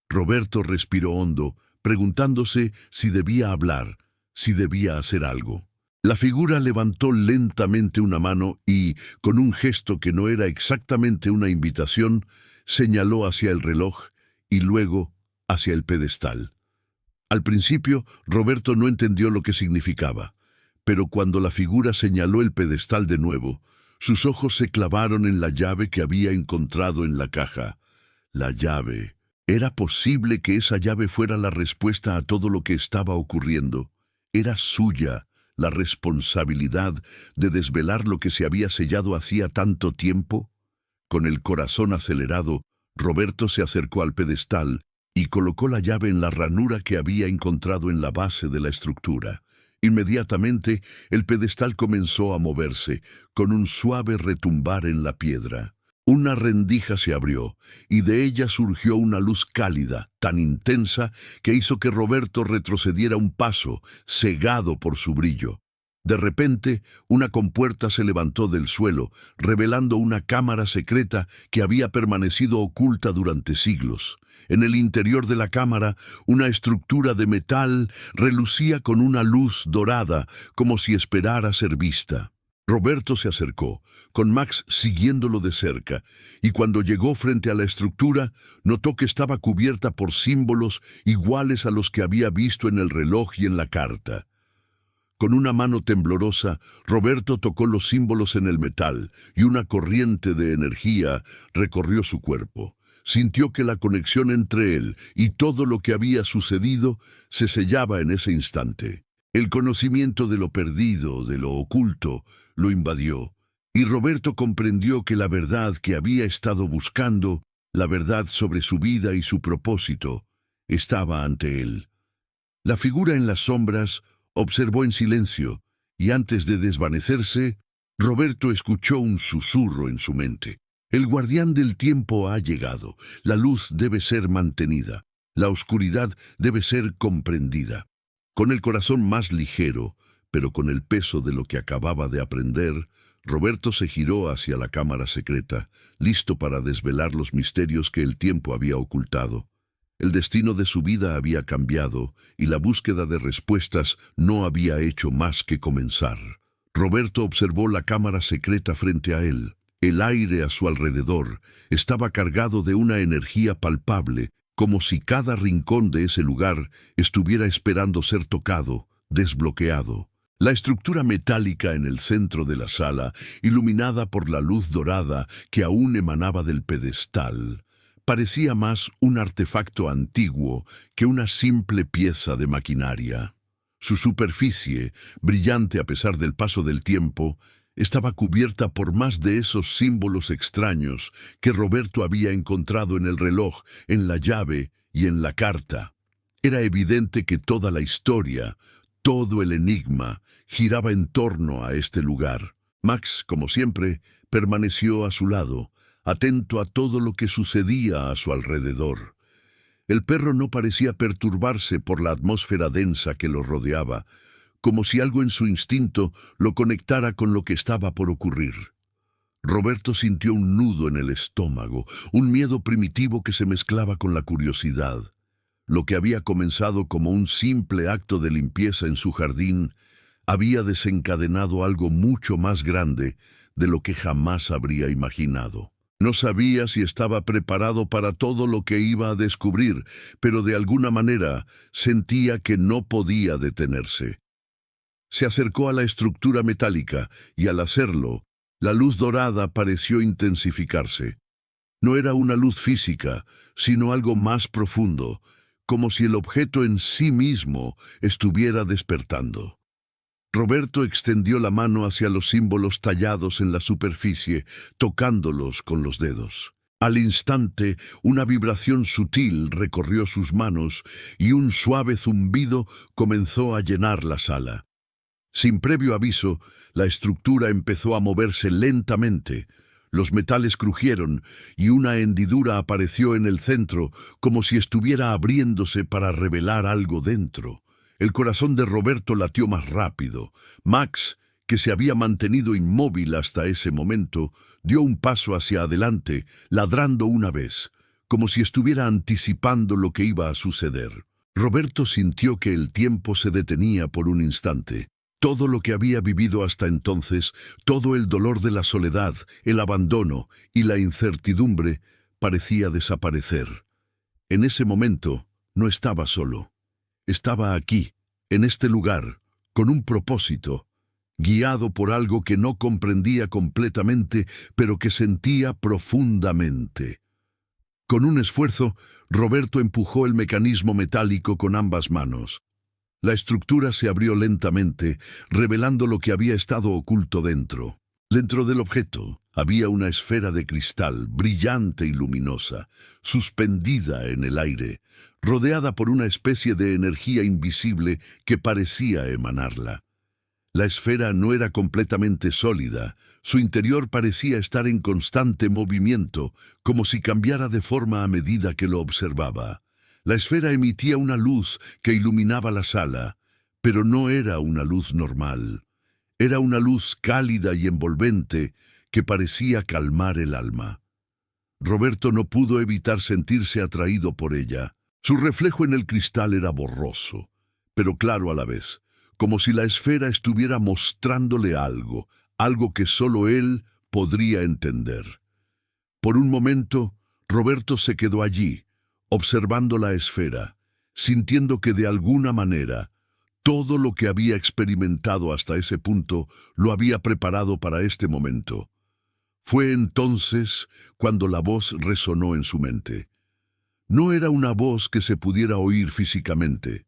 Roberto respiró hondo, preguntándose si debía hablar, si debía hacer algo. La figura levantó lentamente una mano y, con un gesto que no era exactamente una invitación, señaló hacia el reloj y luego hacia el pedestal. Al principio, Roberto no entendió lo que significaba, pero cuando la figura señaló el pedestal de nuevo, sus ojos se clavaron en la llave que había encontrado en la caja. La llave. ¿Era posible que esa llave fuera la respuesta a todo lo que estaba ocurriendo? Era suya la responsabilidad de desvelar lo que se había sellado hacía tanto tiempo. Con el corazón acelerado, Roberto se acercó al pedestal y colocó la llave en la ranura que había encontrado en la base de la estructura. Inmediatamente, el pedestal comenzó a moverse, con un suave retumbar en la piedra. Una rendija se abrió, y de ella surgió una luz cálida, tan intensa, que hizo que Roberto retrocediera un paso, cegado por su brillo. De repente, una compuerta se levantó del suelo, revelando una cámara secreta que había permanecido oculta durante siglos. En el interior de la cámara, una estructura de metal relucía con una luz dorada, como si esperara ser vista. Roberto se acercó, con Max siguiéndolo de cerca, y cuando llegó frente a la estructura, notó que estaba cubierta por símbolos iguales a los que había visto en el reloj y en la carta. Con una mano temblorosa, Roberto tocó los símbolos en el metal, y una corriente de energía recorrió su cuerpo. Sintió que la conexión entre él y todo lo que había sucedido se sellaba en ese instante. El conocimiento de lo perdido, de lo oculto, lo invadió, y Roberto comprendió que la verdad que había estado buscando, la verdad sobre su vida y su propósito, estaba ante él. La figura en las sombras observó en silencio, y antes de desvanecerse, Roberto escuchó un susurro en su mente. El guardián del tiempo ha llegado, la luz debe ser mantenida, la oscuridad debe ser comprendida. Con el corazón más ligero, pero con el peso de lo que acababa de aprender, Roberto se giró hacia la cámara secreta, listo para desvelar los misterios que el tiempo había ocultado. El destino de su vida había cambiado y la búsqueda de respuestas no había hecho más que comenzar. Roberto observó la cámara secreta frente a él. El aire a su alrededor estaba cargado de una energía palpable, como si cada rincón de ese lugar estuviera esperando ser tocado, desbloqueado. La estructura metálica en el centro de la sala, iluminada por la luz dorada que aún emanaba del pedestal, parecía más un artefacto antiguo que una simple pieza de maquinaria. Su superficie, brillante a pesar del paso del tiempo, estaba cubierta por más de esos símbolos extraños que Roberto había encontrado en el reloj, en la llave y en la carta. Era evidente que toda la historia, todo el enigma, giraba en torno a este lugar. Max, como siempre, permaneció a su lado, atento a todo lo que sucedía a su alrededor. El perro no parecía perturbarse por la atmósfera densa que lo rodeaba, como si algo en su instinto lo conectara con lo que estaba por ocurrir. Roberto sintió un nudo en el estómago, un miedo primitivo que se mezclaba con la curiosidad. Lo que había comenzado como un simple acto de limpieza en su jardín había desencadenado algo mucho más grande de lo que jamás habría imaginado. No sabía si estaba preparado para todo lo que iba a descubrir, pero de alguna manera sentía que no podía detenerse. Se acercó a la estructura metálica y al hacerlo, la luz dorada pareció intensificarse. No era una luz física, sino algo más profundo, como si el objeto en sí mismo estuviera despertando. Roberto extendió la mano hacia los símbolos tallados en la superficie, tocándolos con los dedos. Al instante, una vibración sutil recorrió sus manos y un suave zumbido comenzó a llenar la sala. Sin previo aviso, la estructura empezó a moverse lentamente. Los metales crujieron y una hendidura apareció en el centro, como si estuviera abriéndose para revelar algo dentro. El corazón de Roberto latió más rápido. Max, que se había mantenido inmóvil hasta ese momento, dio un paso hacia adelante, ladrando una vez, como si estuviera anticipando lo que iba a suceder. Roberto sintió que el tiempo se detenía por un instante. Todo lo que había vivido hasta entonces, todo el dolor de la soledad, el abandono y la incertidumbre, parecía desaparecer. En ese momento, no estaba solo. Estaba aquí, en este lugar, con un propósito, guiado por algo que no comprendía completamente, pero que sentía profundamente. Con un esfuerzo, Roberto empujó el mecanismo metálico con ambas manos. La estructura se abrió lentamente, revelando lo que había estado oculto dentro. Dentro del objeto había una esfera de cristal, brillante y luminosa, suspendida en el aire, rodeada por una especie de energía invisible que parecía emanarla. La esfera no era completamente sólida, su interior parecía estar en constante movimiento, como si cambiara de forma a medida que lo observaba. La esfera emitía una luz que iluminaba la sala, pero no era una luz normal. Era una luz cálida y envolvente que parecía calmar el alma. Roberto no pudo evitar sentirse atraído por ella. Su reflejo en el cristal era borroso, pero claro a la vez, como si la esfera estuviera mostrándole algo, algo que solo él podría entender. Por un momento, Roberto se quedó allí, observando la esfera, sintiendo que de alguna manera todo lo que había experimentado hasta ese punto lo había preparado para este momento. Fue entonces cuando la voz resonó en su mente. No era una voz que se pudiera oír físicamente,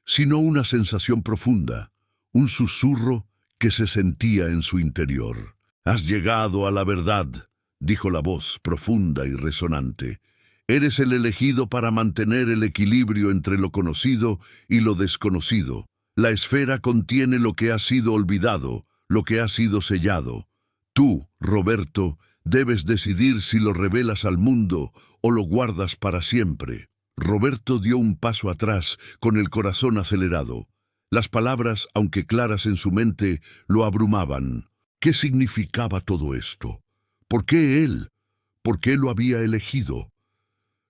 sino una sensación profunda, un susurro que se sentía en su interior. «Has llegado a la verdad», dijo la voz profunda y resonante. «Eres el elegido para mantener el equilibrio entre lo conocido y lo desconocido. La esfera contiene lo que ha sido olvidado, lo que ha sido sellado. Tú, Roberto, debes decidir si lo revelas al mundo o lo guardas para siempre». Roberto dio un paso atrás, con el corazón acelerado. Las palabras, aunque claras en su mente, lo abrumaban. ¿Qué significaba todo esto? ¿Por qué él? ¿Por qué lo había elegido?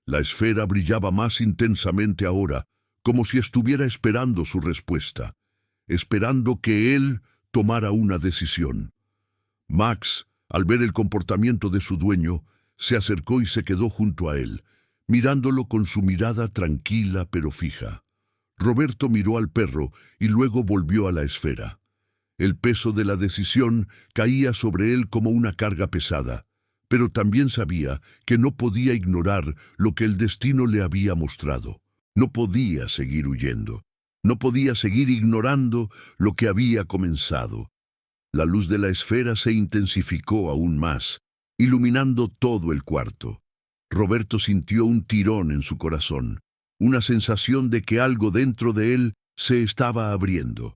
La esfera brillaba más intensamente ahora, como si estuviera esperando su respuesta, esperando que él tomara una decisión. Max, al ver el comportamiento de su dueño, se acercó y se quedó junto a él, mirándolo con su mirada tranquila pero fija. Roberto miró al perro y luego volvió a la esfera. El peso de la decisión caía sobre él como una carga pesada, pero también sabía que no podía ignorar lo que el destino le había mostrado. No podía seguir huyendo. No podía seguir ignorando lo que había comenzado. La luz de la esfera se intensificó aún más, iluminando todo el cuarto. Roberto sintió un tirón en su corazón, una sensación de que algo dentro de él se estaba abriendo.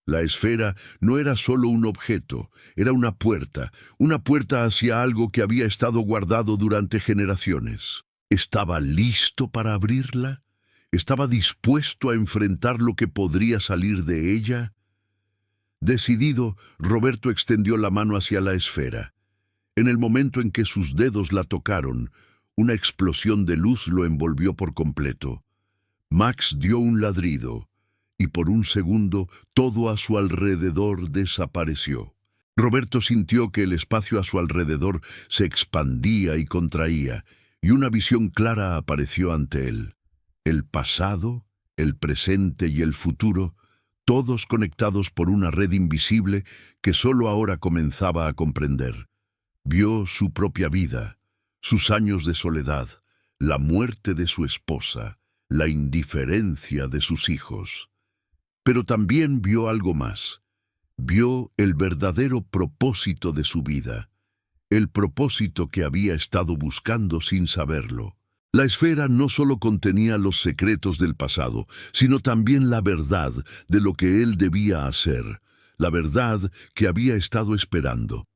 La esfera no era solo un objeto, era una puerta hacia algo que había estado guardado durante generaciones. ¿Estaba listo para abrirla? ¿Estaba dispuesto a enfrentar lo que podría salir de ella? Decidido, Roberto extendió la mano hacia la esfera. En el momento en que sus dedos la tocaron, una explosión de luz lo envolvió por completo. Max dio un ladrido, y por un segundo todo a su alrededor desapareció. Roberto sintió que el espacio a su alrededor se expandía y contraía, y una visión clara apareció ante él. El pasado, el presente y el futuro, todos conectados por una red invisible que solo ahora comenzaba a comprender. Vio su propia vida, sus años de soledad, la muerte de su esposa, la indiferencia de sus hijos. Pero también vio algo más. Vio el verdadero propósito de su vida, el propósito que había estado buscando sin saberlo. La esfera no solo contenía los secretos del pasado, sino también la verdad de lo que él debía hacer, la verdad que había estado esperando.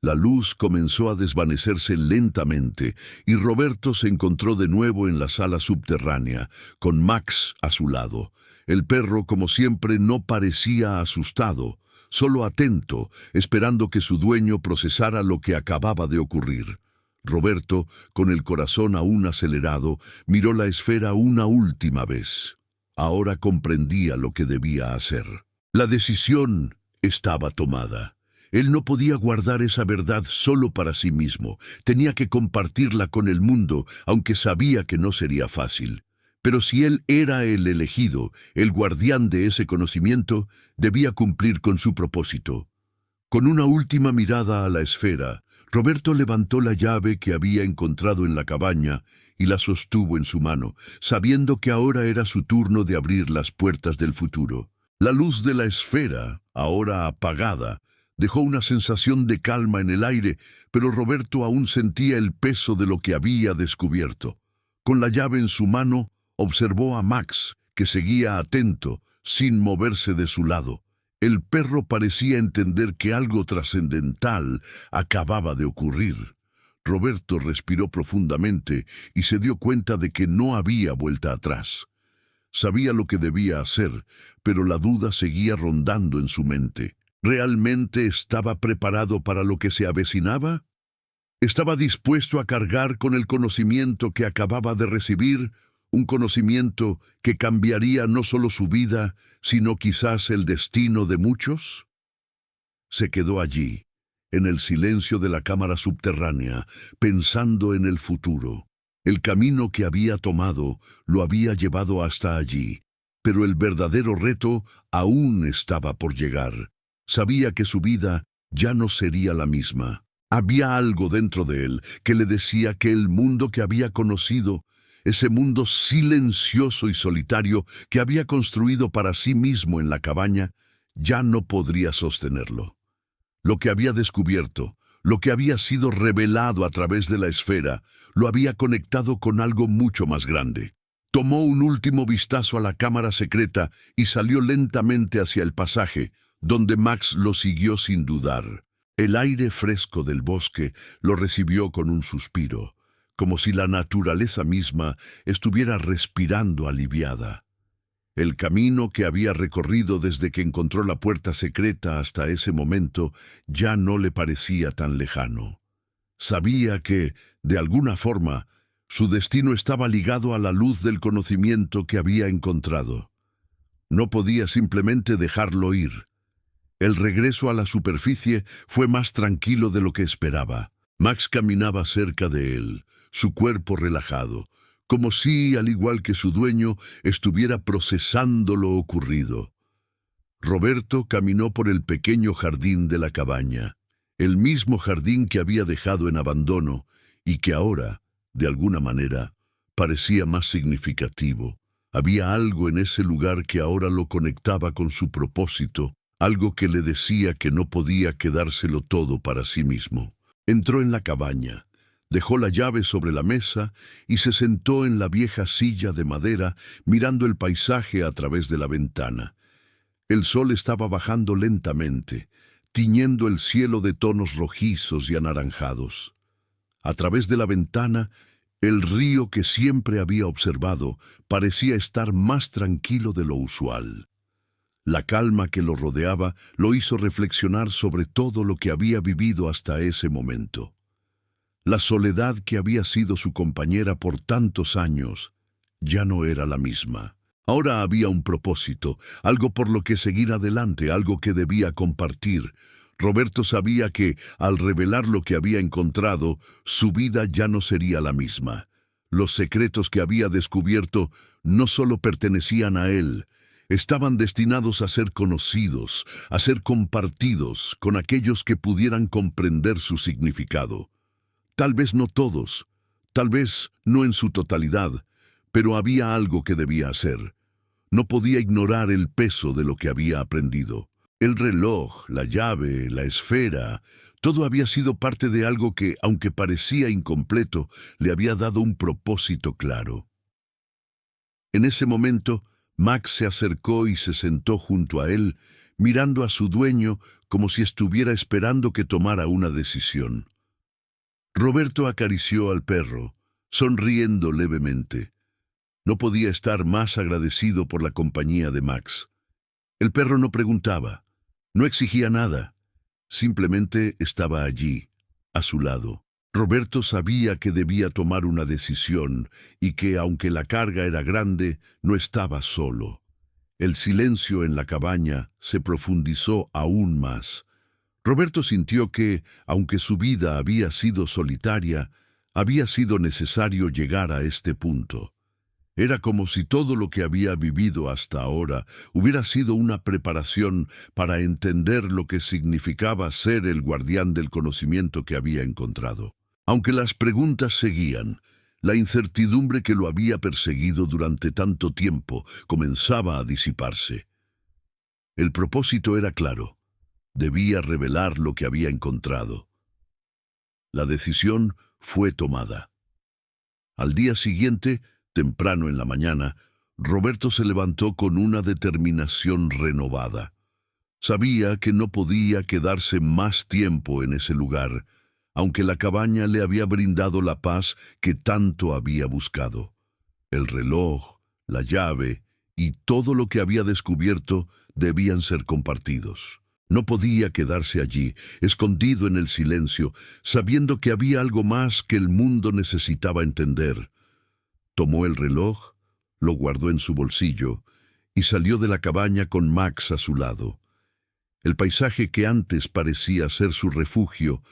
La luz comenzó a desvanecerse lentamente y Roberto se encontró de nuevo en la sala subterránea, con Max a su lado. El perro, como siempre, no parecía asustado, solo atento, esperando que su dueño procesara lo que acababa de ocurrir. Roberto, con el corazón aún acelerado, miró la esfera una última vez. Ahora comprendía lo que debía hacer. La decisión estaba tomada. Él no podía guardar esa verdad solo para sí mismo. Tenía que compartirla con el mundo, aunque sabía que no sería fácil. Pero si él era el elegido, el guardián de ese conocimiento, debía cumplir con su propósito. Con una última mirada a la esfera, Roberto levantó la llave que había encontrado en la cabaña y la sostuvo en su mano, sabiendo que ahora era su turno de abrir las puertas del futuro. La luz de la esfera, ahora apagada, dejó una sensación de calma en el aire, pero Roberto aún sentía el peso de lo que había descubierto. Con la llave en su mano, observó a Max, que seguía atento, sin moverse de su lado. El perro parecía entender que algo trascendental acababa de ocurrir. Roberto respiró profundamente y se dio cuenta de que no había vuelta atrás. Sabía lo que debía hacer, pero la duda seguía rondando en su mente. ¿Realmente estaba preparado para lo que se avecinaba? ¿Estaba dispuesto a cargar con el conocimiento que acababa de recibir? Un conocimiento que cambiaría no solo su vida, sino quizás el destino de muchos. Se quedó allí, en el silencio de la cámara subterránea, pensando en el futuro. El camino que había tomado lo había llevado hasta allí, pero el verdadero reto aún estaba por llegar. Sabía que su vida ya no sería la misma. Había algo dentro de él que le decía que el mundo que había conocido, ese mundo silencioso y solitario que había construido para sí mismo en la cabaña, ya no podría sostenerlo. Lo que había descubierto, lo que había sido revelado a través de la esfera, lo había conectado con algo mucho más grande. Tomó un último vistazo a la cámara secreta y salió lentamente hacia el pasaje, donde Max lo siguió sin dudar. El aire fresco del bosque lo recibió con un suspiro, como si la naturaleza misma estuviera respirando aliviada. El camino que había recorrido desde que encontró la puerta secreta hasta ese momento ya no le parecía tan lejano. Sabía que, de alguna forma, su destino estaba ligado a la luz del conocimiento que había encontrado. No podía simplemente dejarlo ir. El regreso a la superficie fue más tranquilo de lo que esperaba. Max caminaba cerca de él, su cuerpo relajado, como si, al igual que su dueño, estuviera procesando lo ocurrido. Roberto caminó por el pequeño jardín de la cabaña, el mismo jardín que había dejado en abandono y que ahora, de alguna manera, parecía más significativo. Había algo en ese lugar que ahora lo conectaba con su propósito, algo que le decía que no podía quedárselo todo para sí mismo. Entró en la cabaña, dejó la llave sobre la mesa y se sentó en la vieja silla de madera mirando el paisaje a través de la ventana. El sol estaba bajando lentamente, tiñendo el cielo de tonos rojizos y anaranjados. A través de la ventana, el río que siempre había observado parecía estar más tranquilo de lo usual. La calma que lo rodeaba lo hizo reflexionar sobre todo lo que había vivido hasta ese momento. La soledad que había sido su compañera por tantos años ya no era la misma. Ahora había un propósito, algo por lo que seguir adelante, algo que debía compartir. Roberto sabía que, al revelar lo que había encontrado, su vida ya no sería la misma. Los secretos que había descubierto no solo pertenecían a él, estaban destinados a ser conocidos, a ser compartidos con aquellos que pudieran comprender su significado. Tal vez no todos, tal vez no en su totalidad, pero había algo que debía hacer. No podía ignorar el peso de lo que había aprendido. El reloj, la llave, la esfera, todo había sido parte de algo que, aunque parecía incompleto, le había dado un propósito claro. En ese momento, Max se acercó y se sentó junto a él, mirando a su dueño como si estuviera esperando que tomara una decisión. Roberto acarició al perro, sonriendo levemente. No podía estar más agradecido por la compañía de Max. El perro no preguntaba, no exigía nada, simplemente estaba allí, a su lado. Roberto sabía que debía tomar una decisión y que, aunque la carga era grande, no estaba solo. El silencio en la cabaña se profundizó aún más. Roberto sintió que, aunque su vida había sido solitaria, había sido necesario llegar a este punto. Era como si todo lo que había vivido hasta ahora hubiera sido una preparación para entender lo que significaba ser el guardián del conocimiento que había encontrado. Aunque las preguntas seguían, la incertidumbre que lo había perseguido durante tanto tiempo comenzaba a disiparse. El propósito era claro. Debía revelar lo que había encontrado. La decisión fue tomada. Al día siguiente, temprano en la mañana, Roberto se levantó con una determinación renovada. Sabía que no podía quedarse más tiempo en ese lugar, aunque la cabaña le había brindado la paz que tanto había buscado. El reloj, la llave y todo lo que había descubierto debían ser compartidos. No podía quedarse allí, escondido en el silencio, sabiendo que había algo más que el mundo necesitaba entender. Tomó el reloj, lo guardó en su bolsillo y salió de la cabaña con Max a su lado. El paisaje que antes parecía ser su refugio,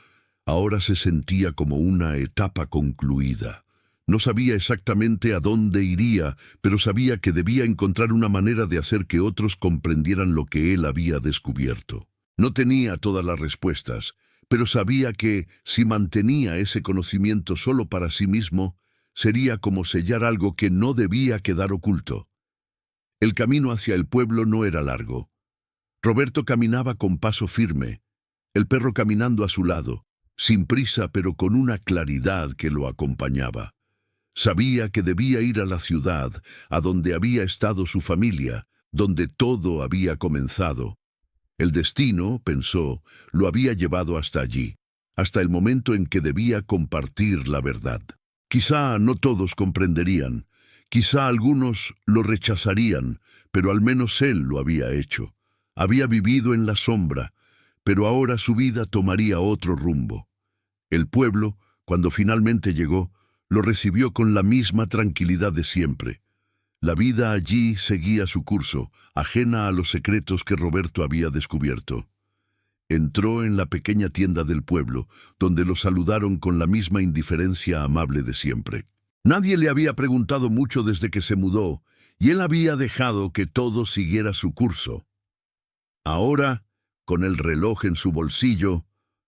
ahora se sentía como una etapa concluida. No sabía exactamente a dónde iría, pero sabía que debía encontrar una manera de hacer que otros comprendieran lo que él había descubierto. No tenía todas las respuestas, pero sabía que, si mantenía ese conocimiento solo para sí mismo, sería como sellar algo que no debía quedar oculto. El camino hacia el pueblo no era largo. Roberto caminaba con paso firme, el perro caminando a su lado, sin prisa pero con una claridad que lo acompañaba. Sabía que debía ir a la ciudad, a donde había estado su familia, donde todo había comenzado. El destino, pensó, lo había llevado hasta allí, hasta el momento en que debía compartir la verdad. Quizá no todos comprenderían, quizá algunos lo rechazarían, pero al menos él lo había hecho. Había vivido en la sombra, pero ahora su vida tomaría otro rumbo. El pueblo, cuando finalmente llegó, lo recibió con la misma tranquilidad de siempre. La vida allí seguía su curso, ajena a los secretos que Roberto había descubierto. Entró en la pequeña tienda del pueblo, donde lo saludaron con la misma indiferencia amable de siempre. Nadie le había preguntado mucho desde que se mudó, y él había dejado que todo siguiera su curso. Ahora, con el reloj en su bolsillo,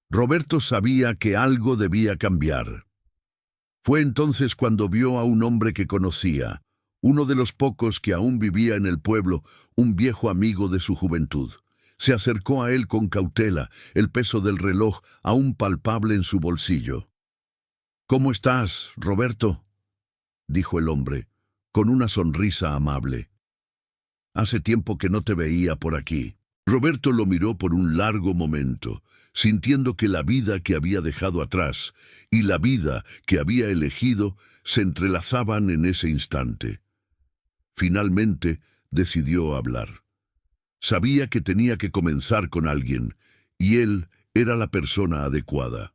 Roberto sabía que algo debía cambiar. Fue entonces cuando vio a un hombre que conocía, uno de los pocos que aún vivía en el pueblo, un viejo amigo de su juventud. Se acercó a él con cautela, el peso del reloj aún palpable en su bolsillo. «¿Cómo estás, Roberto?», dijo el hombre, con una sonrisa amable. «Hace tiempo que no te veía por aquí». Roberto lo miró por un largo momento, sintiendo que la vida que había dejado atrás y la vida que había elegido se entrelazaban en ese instante. Finalmente decidió hablar. Sabía que tenía que comenzar con alguien, y él era la persona adecuada.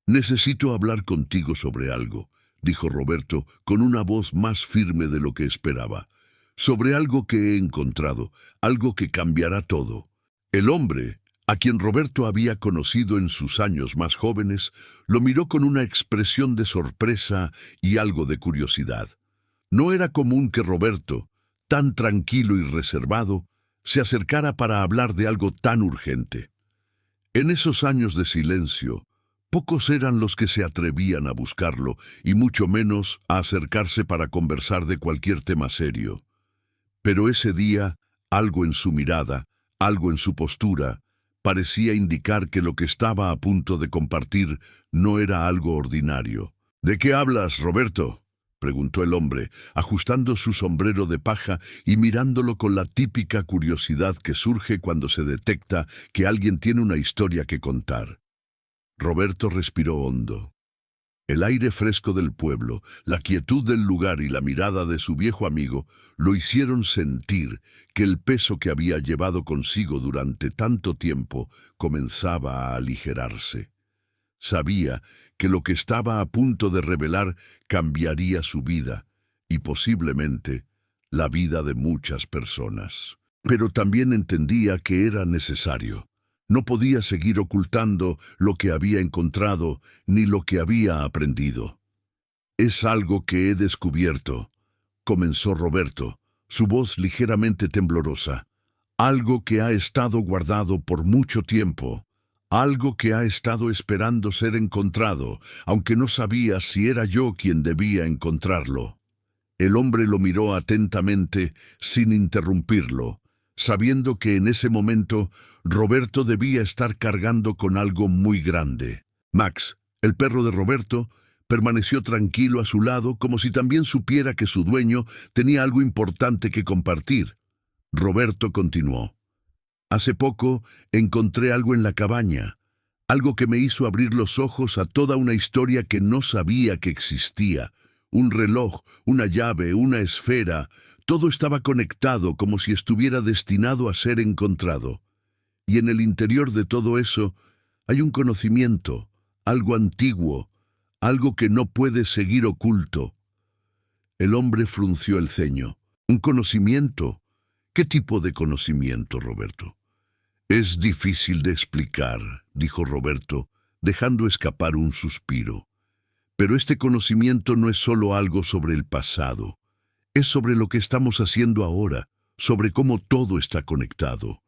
«Necesito hablar contigo sobre algo», dijo Roberto con una voz más firme de lo que esperaba. «Sobre algo que he encontrado, algo que cambiará todo». El hombre, a quien Roberto había conocido en sus años más jóvenes, lo miró con una expresión de sorpresa y algo de curiosidad. No era común que Roberto, tan tranquilo y reservado, se acercara para hablar de algo tan urgente. En esos años de silencio, pocos eran los que se atrevían a buscarlo, y mucho menos a acercarse para conversar de cualquier tema serio. Pero ese día, algo en su mirada, algo en su postura, parecía indicar que lo que estaba a punto de compartir no era algo ordinario. «¿De qué hablas, Roberto?», preguntó el hombre, ajustando su sombrero de paja y mirándolo con la típica curiosidad que surge cuando se detecta que alguien tiene una historia que contar. Roberto respiró hondo. El aire fresco del pueblo, la quietud del lugar y la mirada de su viejo amigo lo hicieron sentir que el peso que había llevado consigo durante tanto tiempo comenzaba a aligerarse. Sabía que lo que estaba a punto de revelar cambiaría su vida y posiblemente la vida de muchas personas. Pero también entendía que era necesario. No podía seguir ocultando lo que había encontrado ni lo que había aprendido. «Es algo que he descubierto», comenzó Roberto, su voz ligeramente temblorosa. «Algo que ha estado guardado por mucho tiempo. Algo que ha estado esperando ser encontrado, aunque no sabía si era yo quien debía encontrarlo». El hombre lo miró atentamente, sin interrumpirlo, sabiendo que en ese momento Roberto debía estar cargando con algo muy grande. Max, el perro de Roberto, permaneció tranquilo a su lado, como si también supiera que su dueño tenía algo importante que compartir. Roberto continuó. «Hace poco encontré algo en la cabaña, algo que me hizo abrir los ojos a toda una historia que no sabía que existía. Un reloj, una llave, una esfera, todo estaba conectado como si estuviera destinado a ser encontrado. Y en el interior de todo eso hay un conocimiento, algo antiguo, algo que no puede seguir oculto». El hombre frunció el ceño. «¿Un conocimiento? ¿Qué tipo de conocimiento, Roberto?». Es difícil de explicar, dijo Roberto, dejando escapar un suspiro. Pero este conocimiento no es solo algo sobre el pasado. Es sobre lo que estamos haciendo ahora, sobre cómo todo está conectado.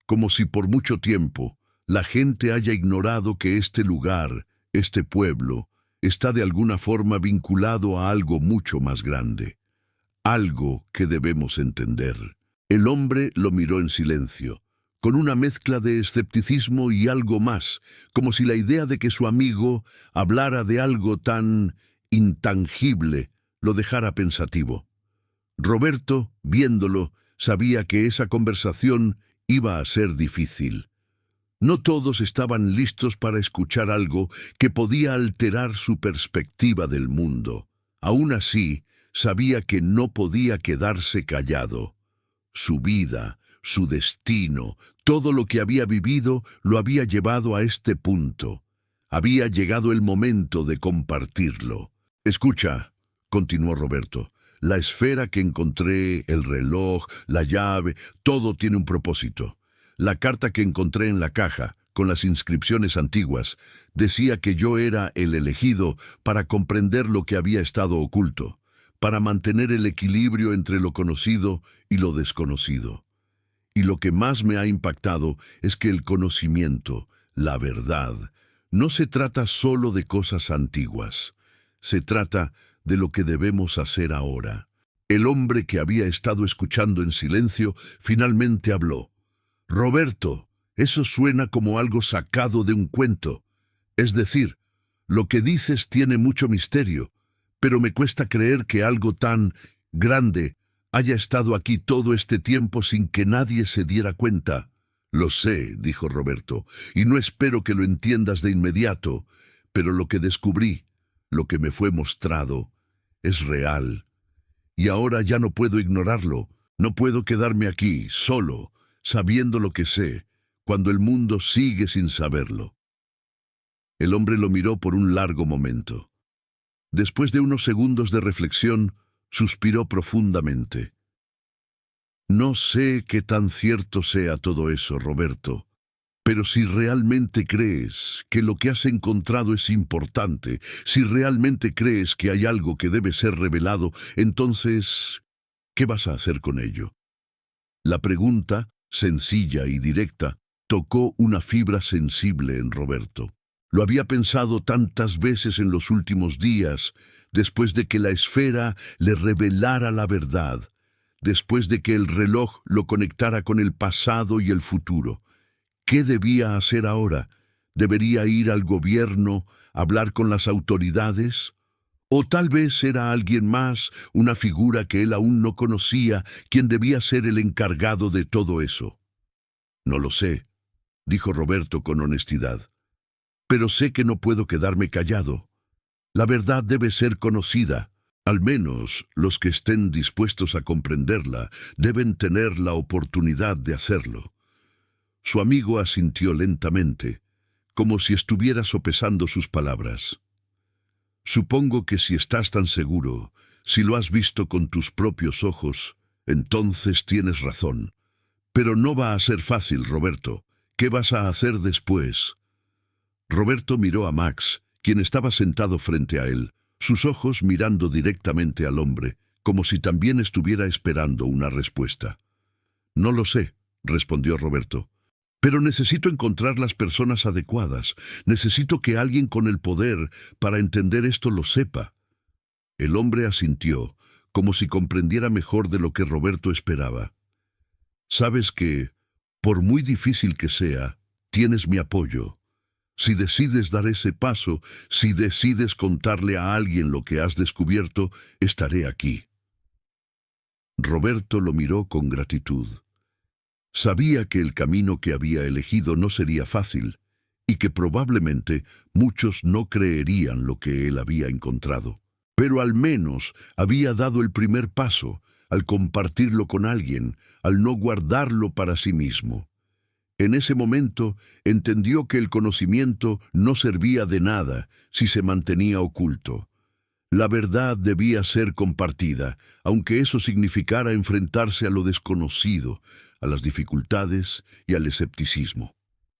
Como si por mucho tiempo la gente haya ignorado que este lugar, este pueblo, está de alguna forma vinculado a algo mucho más grande. Algo que debemos entender. El hombre lo miró en silencio, con una mezcla de escepticismo y algo más, como si la idea de que su amigo hablara de algo tan intangible lo dejara pensativo. Roberto, viéndolo, sabía que esa conversación iba a ser difícil. No todos estaban listos para escuchar algo que podía alterar su perspectiva del mundo. Aún así, sabía que no podía quedarse callado. Su vida, su destino, todo lo que había vivido lo había llevado a este punto. Había llegado el momento de compartirlo. Escucha, continuó Roberto, la esfera que encontré, el reloj, la llave, todo tiene un propósito. La carta que encontré en la caja, con las inscripciones antiguas, decía que yo era el elegido para comprender lo que había estado oculto, para mantener el equilibrio entre lo conocido y lo desconocido. Y lo que más me ha impactado es que el conocimiento, la verdad, no se trata solo de cosas antiguas. Se trata de lo que debemos hacer ahora. El hombre que había estado escuchando en silencio finalmente habló. Roberto, eso suena como algo sacado de un cuento. Es decir, lo que dices tiene mucho misterio, pero me cuesta creer que algo tan grande haya estado aquí todo este tiempo sin que nadie se diera cuenta. Lo sé, dijo Roberto, y no espero que lo entiendas de inmediato, pero lo que descubrí, lo que me fue mostrado, es real. Y ahora ya no puedo ignorarlo, no puedo quedarme aquí, solo, sabiendo lo que sé, cuando el mundo sigue sin saberlo. El hombre lo miró por un largo momento. Después de unos segundos de reflexión, suspiró profundamente. No sé qué tan cierto sea todo eso, Roberto, pero si realmente crees que lo que has encontrado es importante, si realmente crees que hay algo que debe ser revelado, entonces, ¿qué vas a hacer con ello? La pregunta, sencilla y directa, tocó una fibra sensible en Roberto. Lo había pensado tantas veces en los últimos días, después de que la esfera le revelara la verdad, después de que el reloj lo conectara con el pasado y el futuro. ¿Qué debía hacer ahora? ¿Debería ir al gobierno, hablar con las autoridades? ¿O tal vez era alguien más, una figura que él aún no conocía, quien debía ser el encargado de todo eso? No lo sé, dijo Roberto con honestidad. Pero sé que no puedo quedarme callado. La verdad debe ser conocida. Al menos los que estén dispuestos a comprenderla deben tener la oportunidad de hacerlo. Su amigo asintió lentamente, como si estuviera sopesando sus palabras. Supongo que si estás tan seguro, si lo has visto con tus propios ojos, entonces tienes razón. Pero no va a ser fácil, Roberto. ¿Qué vas a hacer después? Roberto miró a Max, quien estaba sentado frente a él, sus ojos mirando directamente al hombre, como si también estuviera esperando una respuesta. No lo sé, respondió Roberto. Pero necesito encontrar las personas adecuadas. Necesito que alguien con el poder para entender esto lo sepa. El hombre asintió, como si comprendiera mejor de lo que Roberto esperaba. Sabes que, por muy difícil que sea, tienes mi apoyo. Si decides dar ese paso, si decides contarle a alguien lo que has descubierto, estaré aquí. Roberto lo miró con gratitud. Sabía que el camino que había elegido no sería fácil, y que probablemente muchos no creerían lo que él había encontrado. Pero al menos había dado el primer paso, al compartirlo con alguien, al no guardarlo para sí mismo. En ese momento entendió que el conocimiento no servía de nada si se mantenía oculto. La verdad debía ser compartida, aunque eso significara enfrentarse a lo desconocido, a las dificultades y al escepticismo.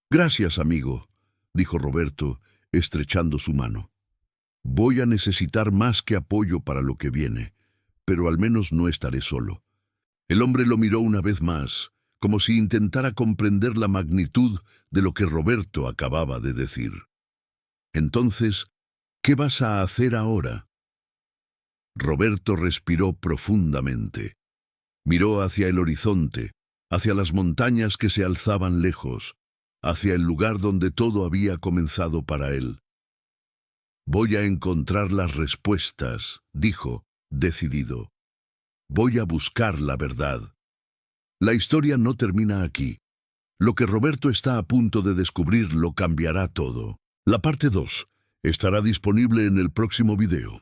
«Gracias, amigo», dijo Roberto, estrechando su mano. «Voy a necesitar más que apoyo para lo que viene, pero al menos no estaré solo». El hombre lo miró una vez más, como si intentara comprender la magnitud de lo que Roberto acababa de decir. «Entonces, ¿qué vas a hacer ahora?». Roberto respiró profundamente. Miró hacia el horizonte, hacia las montañas que se alzaban lejos, hacia el lugar donde todo había comenzado para él. «Voy a encontrar las respuestas», dijo, decidido. «Voy a buscar la verdad». La historia no termina aquí. Lo que Roberto está a punto de descubrir lo cambiará todo. La parte 2 estará disponible en el próximo video.